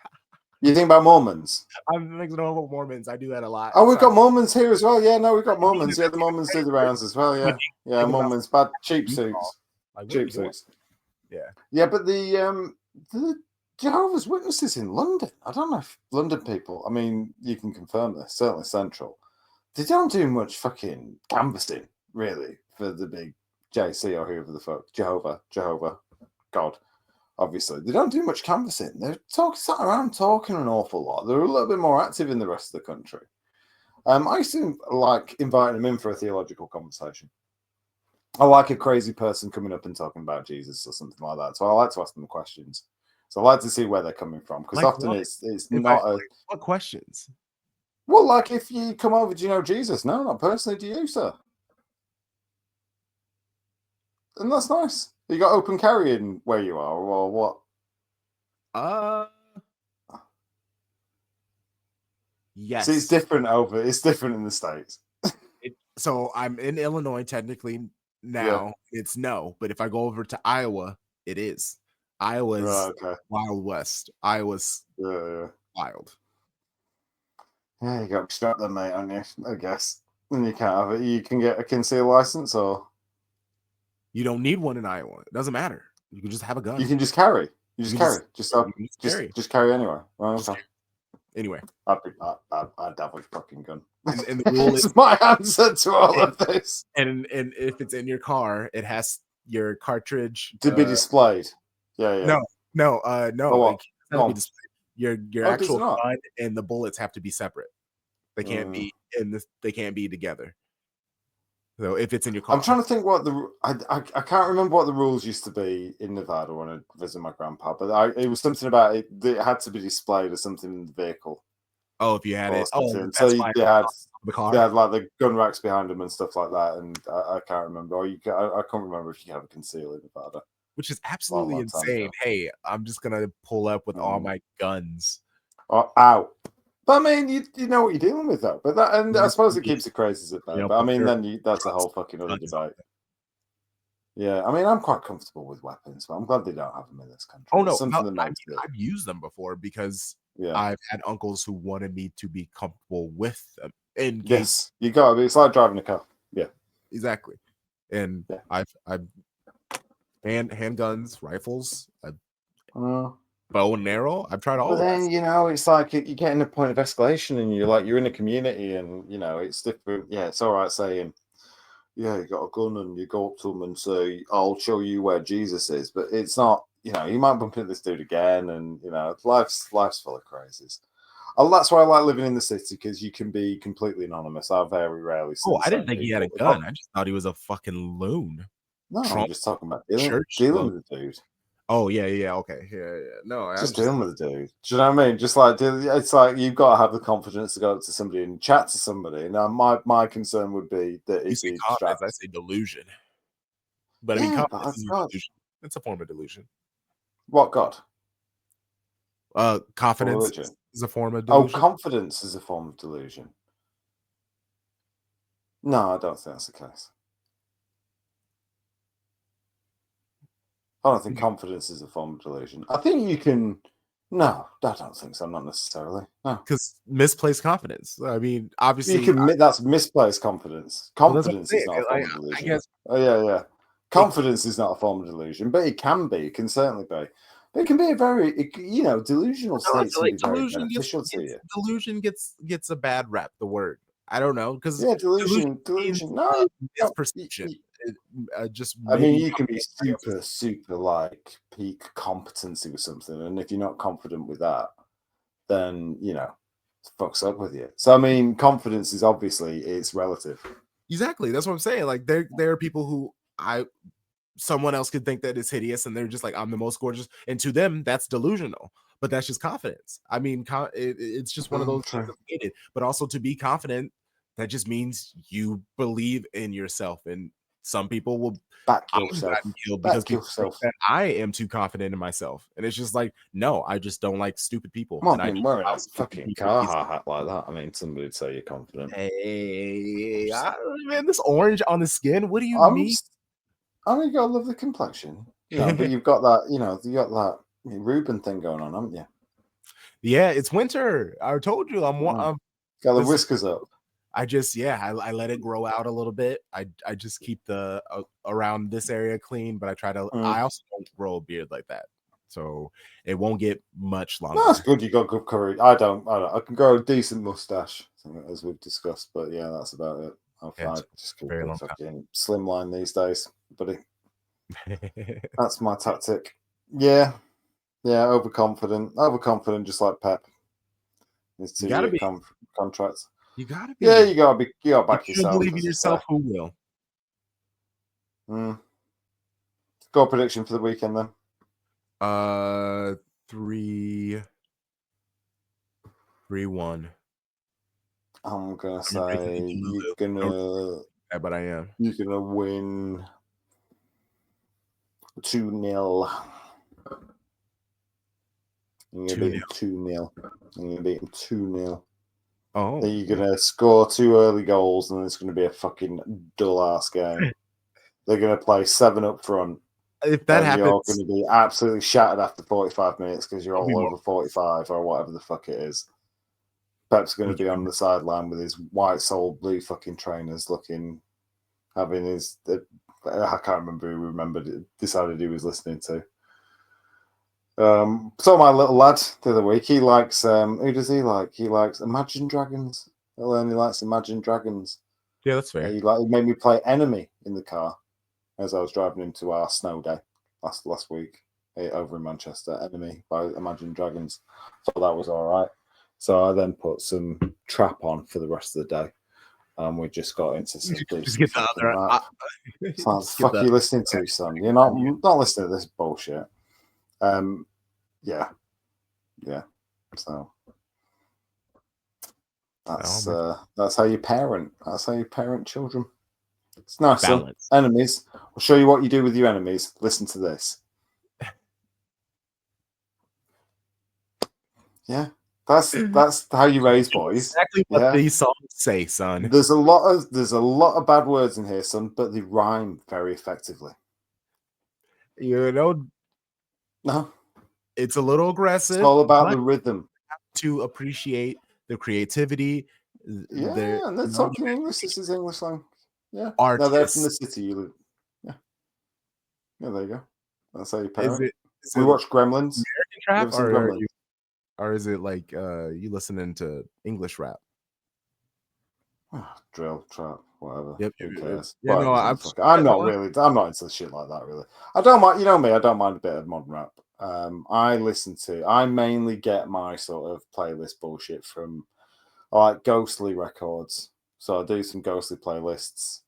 You think about Mormons? I'm mixing up with Mormons. I do that a lot. Oh, we've Sorry. got Mormons here as well. Yeah, no, we've got I mean, Mormons. Yeah, the Mormons do the rounds as well. when Yeah, you yeah, think about Mormons, bad cheap Utah, suits, like, what are cheap you doing? suits. Yeah. Yeah, but the Jehovah's Witnesses in London. I don't know if London people. I mean, you can confirm this. Certainly Central. They don't do much fucking canvassing, really, for the big JC or whoever the fuck Jehovah, God. Obviously, they don't do much canvassing. They're sat around talking an awful lot. They're a little bit more active in the rest of the country. I used to like inviting them in for a theological conversation. I like a crazy person coming up and talking about Jesus or something like that. So I like to ask them questions. So I like to see where they're coming from, because Like often what? it's If I not a like, what questions? well, like if you come over, do you know Jesus? No, not personally. Do you, sir? And that's nice. You got open carrying where you are, or what? Uh, See, it's yes. different over. It's different in the States. So I'm in Illinois technically Yeah. now. It's no, but if I go over to Iowa, it is. Iowa's Right. Okay. Wild West. Iowa's Yeah. Yeah. wild. Yeah. You got to strap them, mate, on you. I guess. And you can't have it. You can get a conceal license, or You don't need one in Iowa. It doesn't matter. You can just have a you gun. can just carry. You You just can carry. Just you can just carry. just carry anywhere. Right, Just okay. carry. Anyway. I'd have a fucking gun. And the rule is It's my answer to all and, of this. and if it's in your car, it has your cartridge. To be displayed. Yeah. Yeah. No, Oh, no, it what? has Go to be on. displayed. Your Oh, does it actual not? gun and the bullets have to be separate. They can't Uh, be in this. They can't be together. So if it's in your I'm car, trying to think what I can't remember what the rules used to be in Nevada when I visited my grandpa, but it was something about it that it had to be displayed as something in the vehicle oh, if you had or it, oh, something. So that's why the they car, had like the gun racks behind them and stuff like that, and I can't remember. Or I can't remember if you have a conceal in Nevada. which is Long, absolutely long time insane. ago. Hey, I'm just gonna pull up with all Mm. my guns. Oh, ow. But I mean, you know what you're dealing with, though. But that, and I You suppose it keeps the crazies at bay. know, But I put mean, your then that's a guns, whole fucking other guns on debate. them. Yeah, I mean, I'm quite comfortable with weapons, but I'm glad they don't have them in this country. Oh It's no, no, something that I mean makes it. I've used them before because Yeah. I've had uncles who wanted me to be comfortable with them in case Yes, you got to be. It's like driving a car. Yeah. exactly. And Yeah. I've handguns, rifles, Uh, bow and arrow. I've tried but all of that then stuff. it's like you're getting a point of escalation, and you're in a community, and it's different. Yeah, it's all right saying, yeah, you got a gun, and you go up to them and say, "I'll show you where Jesus is," but it's not. You might bump into this dude again, and life's full of crazies. Oh, that's why I like living in the city, because you can be completely anonymous. I very rarely see Oh, the I didn't same think he had a people. gun. I just thought he was a fucking loon. No, I'm Trump just talking about dealing church dealing loon. with the dude. Oh yeah, yeah, okay. Yeah, yeah. No, I'm Just just dealing with the dude. Do you know what I mean? Just like it's like you've got to have the confidence to go up to somebody and chat to somebody. Now, my concern would be that you he'd say be confidence, I strapped. say delusion. But I mean Yeah, but confidence I've isn't got delusion. It's a form of delusion. what God or Confidence religion. is a form of Oh, delusion. confidence is a form of delusion. No, I don't think that's the case. I don't think confidence is a form of delusion. I think you can. No, I don't think so. Not necessarily. No, Because misplaced confidence. I mean, you obviously, can. That's misplaced confidence. well, that's what I'm Confidence is saying. not a Like, form of I delusion. guess Oh yeah, yeah. it, Confidence is not a form of delusion, but it can be. It can certainly be. But it can be a very, delusional no, I states feel can like be very beneficial to you. delusion gets a bad rep. The word I don't know because Yeah, delusion means delusion. No, misperception. Just I mean, maybe you can be somebody else is super, super like peak competency with something, and if you're not confident with that, then it fucks up with you. So I mean, confidence is obviously it's relative. exactly. That's what I'm saying. Like there are people who I someone else could think that it's hideous and they're just like I'm the most gorgeous and to them that's delusional but that's just confidence. I mean it's just one of those things True. that's needed but also to be confident that just means you believe in yourself and some people will Back I've gotten yourself. killed because Back people think yourself. that I am too confident in myself and it's just like no I just don't like stupid people Well, and I I mean, just wearing a allow stupid fucking people easily. car hat like that. I mean, somebody would say you're confident. Hey man this orange on the skin what do you I'm mean? just, I mean, you got a lovely complexion, but you've got that, you got that Reuben thing going on, haven't you? Yeah, it's winter. I told you Mm. I'm Got the this is whiskers up. I just yeah, I let it grow out a little bit. I just keep the around this area clean, but Mm. I also don't grow a beard like that. So it won't get much No, that's longer. good. You got good courage. I can grow a decent mustache, as we've discussed, but yeah, that's about it. Yeah, I it's just a keep very a long fucking slimline these days, buddy. time. That's my tactic. Yeah. Yeah, overconfident, just like Pep. His You gotta 2-year be. contract. You gotta Yeah, be. you gotta If back you don't yourself, believe in as I say. yourself, who will? Go prediction for the weekend then. 3-1. I'm gonna I'm embracing say the you're Lulu. No, gonna but I am. you're gonna win 2-0. You're gonna beat 2-0. him 2-0. You're gonna beat him 2-0. Oh, Then you're gonna score 2 early goals, and it's gonna be a fucking dull ass game. They're gonna play 7 up front, if that and you're happens, gonna be absolutely shattered after 45 minutes because you're I'll be all more. over 45 or whatever the fuck it is. Pep's gonna be on the sideline with his white sole blue fucking trainers, having his. I can't remember who decided he was listening to. So my little lad the other week, he likes who does he like? He likes Imagine Dragons. He likes Imagine Dragons. Yeah, that's fair. He made me play Enemy in the car as I was driving into our snow day last week over in Manchester. Enemy by Imagine Dragons. Thought that was all right. So I then put some trap on for the rest of the day. We just got into some Just decent get the fucking other. rap. It's like, Just get fuck the. you listening to, son? You're not listening to this bullshit. Yeah. So that's how you parent. That's how you parent children. It's nice, son. Balance. Enemies. I'll show you what you do with your enemies. Listen to this. Yeah, that's how you raise boys. Exactly what Yeah, these songs say, son. there's a lot of bad words in here, son, but they rhyme very effectively. You know, No, it's a little it's aggressive, all about but the rhythm. to appreciate the creativity. Yeah, and they're talking English. This is English slang. Yeah, no, they're from the Artists. city you live. Yeah, yeah, there you go. That's how you Is parent. it is We it watch Gremlins. American You trap ever seen or Gremlins? is it like you listening to English rap? Drill, trap, whatever. Yep. Who cares? Yeah, no, Whatever. I'm I'm not really. I'm not into shit like that. Really. I don't mind. You know me. I don't mind a bit of modern rap. I mainly get my sort of playlist bullshit from I like ghostly records. So I do some ghostly playlists,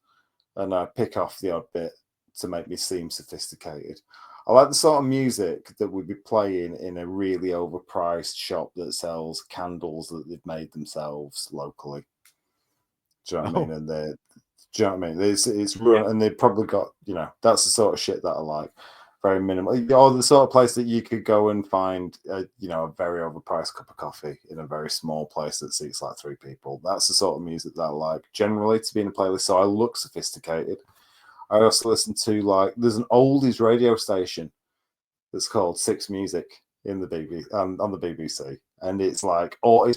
and I pick off the odd bit to make me seem sophisticated. I like the sort of music that would be playing in a really overpriced shop that sells candles that they've made themselves locally. Do you know what I oh mean? Do you know what I mean? It's run, and they've probably got, that's the sort of shit that I like. Very minimal, or the sort of place that you could go and find, a very overpriced cup of coffee in a very small place that seats like 3 people. That's the sort of music that I like generally to be in a playlist. So I look sophisticated. I also listen to there's an oldies radio station that's called Six Music in the BBC on the BBC, and it's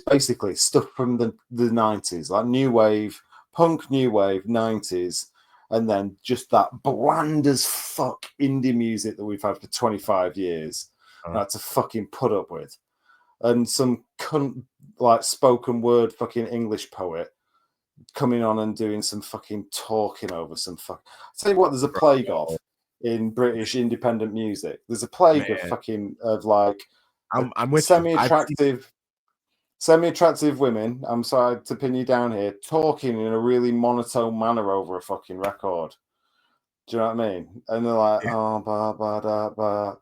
basically stuff from the 90s, like new wave, punk, new wave, 90s, and then just that bland as fuck indie music that we've had for 25 years, had to fucking put up with, and some cunt spoken word fucking English poet coming on and doing some fucking talking over some fuck. I'll tell you what, there's a plague of in British independent music. There's a plague of man, fucking of like I'm with you. semi-attractive women. I'm sorry to pin you down here, talking in a really monotone manner over a fucking record. Do you know what I mean? And they're like, oh, ba ba da ba.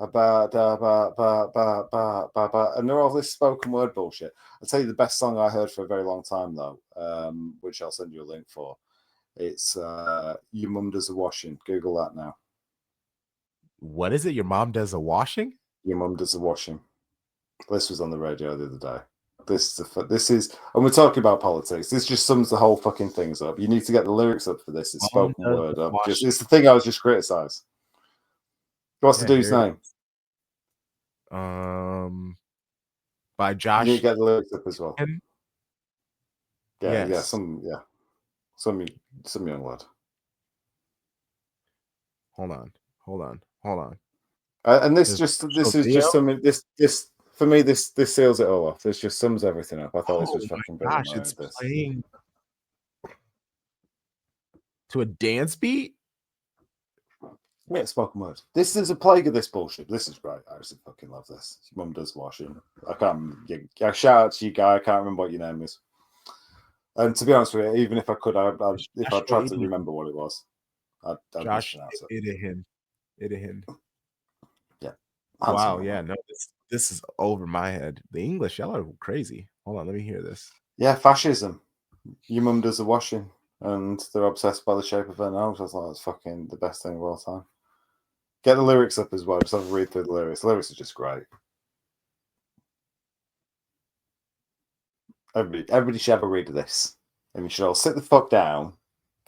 Ba, da, ba, ba, ba, ba, ba, ba. And they're all this spoken word bullshit. I'll tell you the best song I heard for a very long time though, which I'll send you a link for. It's Your Mum Does the Washing. Google that now. What is it? Your mom does a washing? Your Mum Does the Washing. This was on the radio the other day. This is, and we're talking about politics. This just sums the whole fucking things up. You need to get the lyrics up for this. It's Mom spoken does word. the washing. It's the thing I was just criticized. What's the Yeah, dude's here it name? is. By You need to Josh. get the lyrics up as well. Yes. Some young lad. Hold on. And this There's is video. just something. This for me, this seals it all off. This just sums everything up. I thought this Oh was fucking my brilliant. gosh, I it's heard this. playing to a dance beat? Yeah, spoken word. This is a plague of this bullshit. This is great. I actually fucking love this. Your mum does washing. I can't. Yeah, shout out to you, guy. I can't remember what your name is. And to be honest with you, even if I could, if I Joshua tried to remember what it was, I'd Josh mispronounce it. Idahin. Idahin. Yeah. Wow, Handsome yeah, woman. no, this is over my head. The English, y'all are crazy. Hold on, let me hear this. Yeah, fascism. Your mum does the washing, and they're obsessed by the shape of her nose. I was like, that's fucking the best thing of all time. Get the lyrics up as well. Just have a read through the lyrics. The lyrics are just great. Everybody should have a read of this. And you should all sit the fuck down,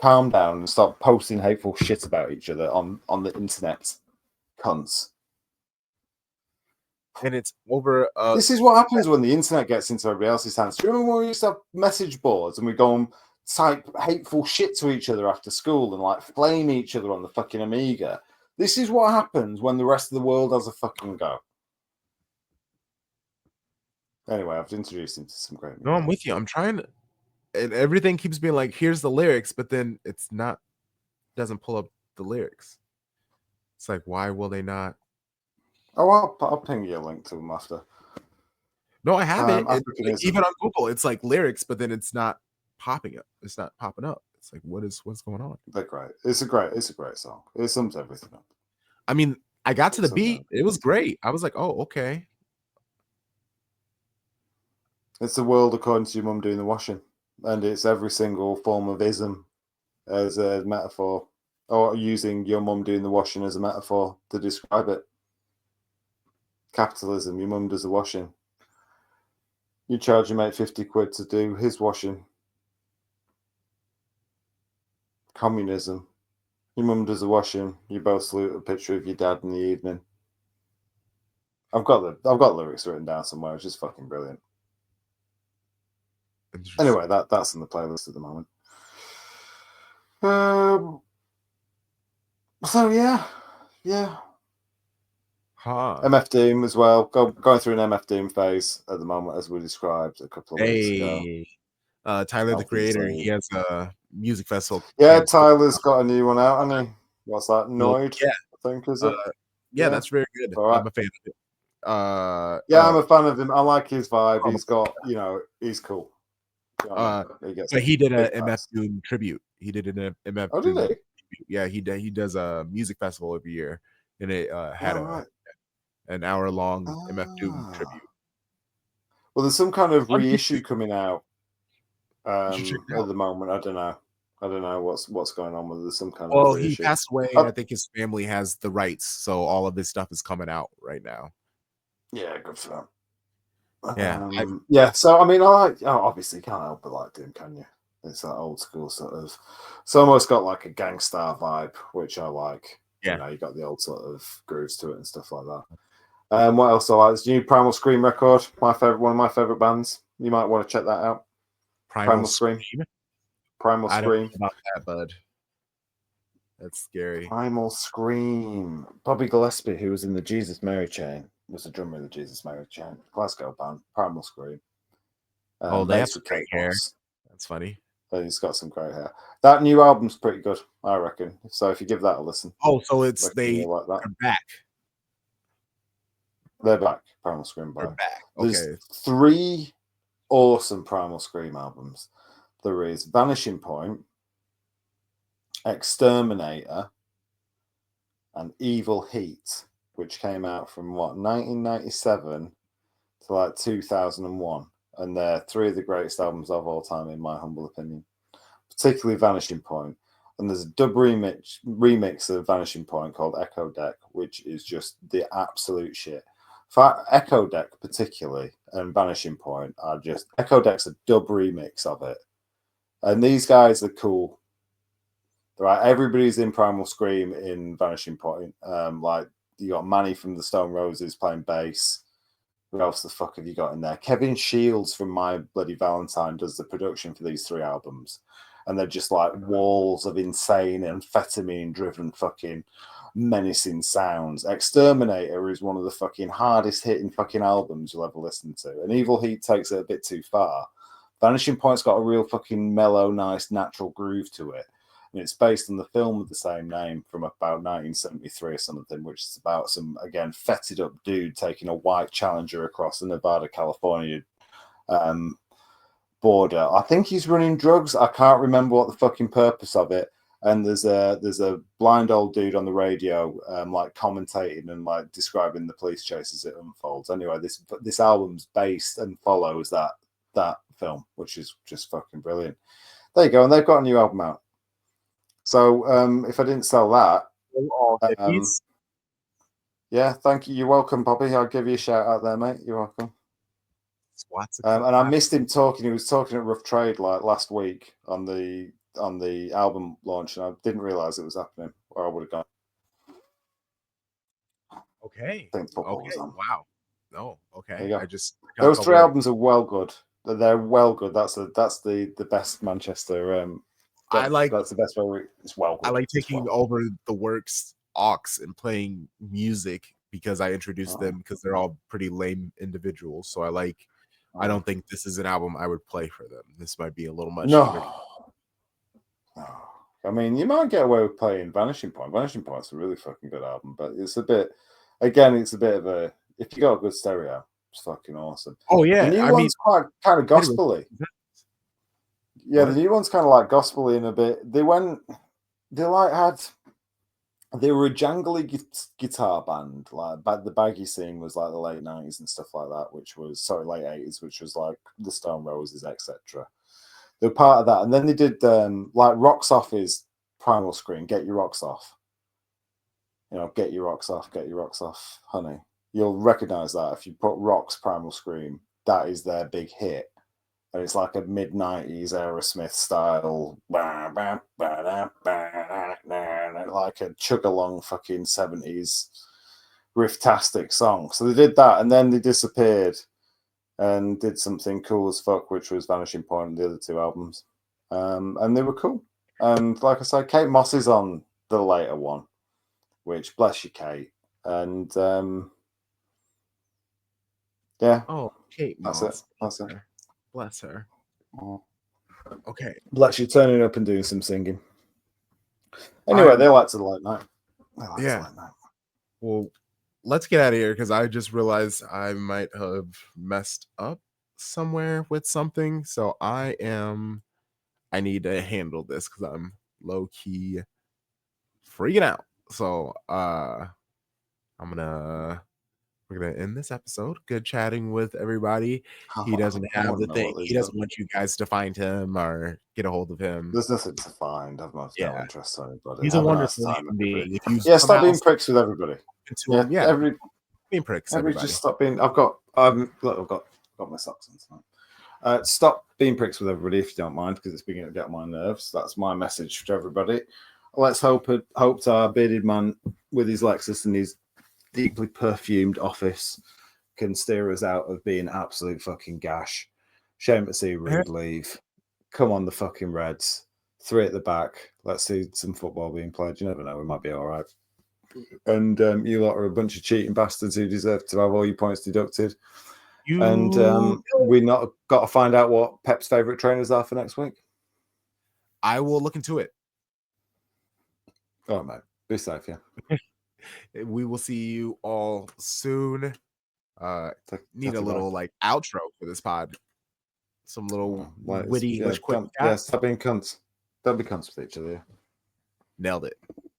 calm down, and stop posting hateful shit about each other on the internet. Cunts. And it's over This is what happens when the internet gets into everybody else's hands. Do you remember when we used to have message boards and we go and type hateful shit to each other after school and like flame each other on the fucking Amiga? This is what happens when the rest of the world has a fucking go. Anyway, I've introduced him to some great No, I'm music. with you. I'm trying to, and everything keeps being like, here's the lyrics, but then it's not, doesn't pull up the lyrics. It's like, why will they not? Oh, I'll ping you a link to them after. No, I have it. Like, Africanism. even on Google, it's like lyrics, but then it's not popping up. It's not popping up. It's like, what's going on? They're great. It's a great song. It sums everything up. I mean, I got to the Sums beat. It was great. I was like, oh, okay. It's the world according to your mum doing the washing, and it's every single form of ism as a metaphor, or using your mum doing the washing as a metaphor to describe it. Capitalism, your mum does the washing. You charge your mate 50 quid to do his washing. Communism, your mum does the washing. You both salute a picture of your dad in the evening. I've got lyrics written down somewhere. It's just fucking brilliant. Anyway, that's in the playlist at the moment. So yeah. Huh. MF Doom as well. Going through an MF Doom phase at the moment, as we described a couple of weeks ago. Tyler the Creator, Obviously. he has a music festival. Yeah, Tyler's got a new one out, hasn't he? What's that? Noid, Yeah, I think, is it? yeah, that's very good. All right. I'm a fan of it. Yeah, I'm a fan of him. I like his vibe. Oh, He's got, he's cool. You know what I mean? He gets but he did a big MF pass. Doom tribute. He did an MF Oh, did Doom he? tribute. Yeah, he does a music festival every year, and it had All right. an hour-long MF Doom Ah. tribute. Well, there's some kind of On reissue YouTube. coming out You should check it at out. the moment. I don't know what's going on with it. There's some kind of Well, he reissue. passed away, and I think his family has the rights, so all of his stuff is coming out right now. Yeah, good for them. Yeah, yeah. So I mean, obviously you can't help but like Doom, can you? It's that old school sort of. It's almost got like a gangstar vibe, which I like. yeah. You got the old sort of grooves to it and stuff like that. What else I like? There's a new Primal Scream record. One of my favorite bands. You might want to check that out. Primal Scream. Scream? Primal I don't Scream. know about that, bud. That's scary. Primal Scream. Bobby Gillespie, who was in the Jesus Mary Chain, was the drummer of the Jesus Mary Chain. Glasgow band. Primal Scream. Oh, they have Mates some with great Kate hair. Moss. That's funny. He's got some great hair. That new album's pretty good, I reckon. So if you give that a listen, Oh, so I reckon you'll like that. they're back. They're back, Primal Scream They're band. back. There's Okay. 3 awesome Primal Scream albums. There is Vanishing Point, Exterminator, and Evil Heat, which came out from 1997 to like 2001. And they're 3 of the greatest albums of all time, in my humble opinion. Particularly Vanishing Point. And there's a dub remix of Vanishing Point called Echo Deck, which is just the absolute shit. For Echo Deck particularly and Vanishing Point are just Echo Deck's a dub remix of it. And these guys are cool. Right, everybody's in Primal Scream in Vanishing Point. Like you got Manny from the Stone Roses playing bass. Who else the fuck have you got in there? Kevin Shields from My Bloody Valentine does the production for these 3 albums. And they're just like walls of insane amphetamine driven fucking menacing sounds. Exterminator is one of the fucking hardest hitting fucking albums you'll ever listen to. And Evil Heat takes it a bit too far. Vanishing Point's got a real fucking mellow, nice, natural groove to it. and it's based on the film of the same name from about 1973 or something, which is about some, again, fetid up dude taking a white Challenger across the Nevada, California border. I think he's running drugs. I can't remember what the fucking purpose of it. And there's a blind old dude on the radio, like commentating and like describing the police chase as it unfolds. Anyway, this album's based and follows that film, which is just fucking brilliant. There you go, and they've got a new album out. So if I didn't sell that, yeah, thank you. You're welcome, Bobby. I'll give you a shout out there, mate. You're welcome. And I missed him talking. He was talking at Rough Trade like last week on the album launch, and I didn't realize it was happening, or I would have gone. Okay. I think football was on. Wow. No. Okay. Those 3 albums are well good. They're well good. That's the best Manchester. That's the best way. It's well good. I like taking over the works aux and playing music because I introduced them because they're all pretty lame individuals. So I don't think this is an album I would play for them. This might be a little much. No. I mean, you might get away with playing Vanishing Point. Vanishing Point's a really fucking good album, but it's a bit of a, if you got a good stereo, it's fucking awesome. Oh yeah, the new one's quite kind of gospel-y. Yeah, the new one's kind of like gospel-y in a bit. They were a jangly guitar band, like the baggy scene was like the late 90s and stuff like that, late 80s, which was like the Stone Roses, etc. They were part of that, and then they did like Rocks Off is Primal Scream, Get Your Rocks Off. Get your rocks off, honey. You'll recognize that if you put Rocks Primal Scream. That is their big hit, and it's like a mid-90s Aerosmith style, like a chug-along fucking 70s riff-tastic song. So they did that, and then they disappeared and did something cool as fuck, which was Vanishing Point and the other 2 albums, and they were cool. And like I said, Kate Moss is on the later one, which, bless you, Kate. And yeah. Oh, Kate Moss. That's it. Bless her. Oh. Okay. Bless you, turning up and doing some singing. Anyway, they like to the late night. Well, let's get out of here because I just realized I might have messed up somewhere with something. So I need to handle this because I'm low-key freaking out. So we're gonna end this episode. Good chatting with everybody. He doesn't have the thing. He doesn't want you guys to find him or get a hold of him. There's nothing to find. I've no interest in anybody. He's a wonderful human being. Stop being pricks with everybody. Being pricks. Just stop being. I've got my socks on tonight. Stop being pricks with everybody if you don't mind, because it's beginning to get on my nerves. That's my message to everybody. Let's hope our bearded man with his Lexus and his deeply perfumed office can steer us out of being absolute fucking gash. Shame to see Reed leave. Come on, the fucking Reds. 3 at the back. Let's see some football being played. You never know, we might be all right. And you lot are a bunch of cheating bastards who deserve to have all your points deducted. And we not got to find out what Pep's favourite trainers are for next week. I will look into it. All right, mate. Be safe, yeah. We will see you all soon. Need a little outro for this pod. Some little witty English quick. Stop being cunts. Don't be cunts with each other. Nailed it.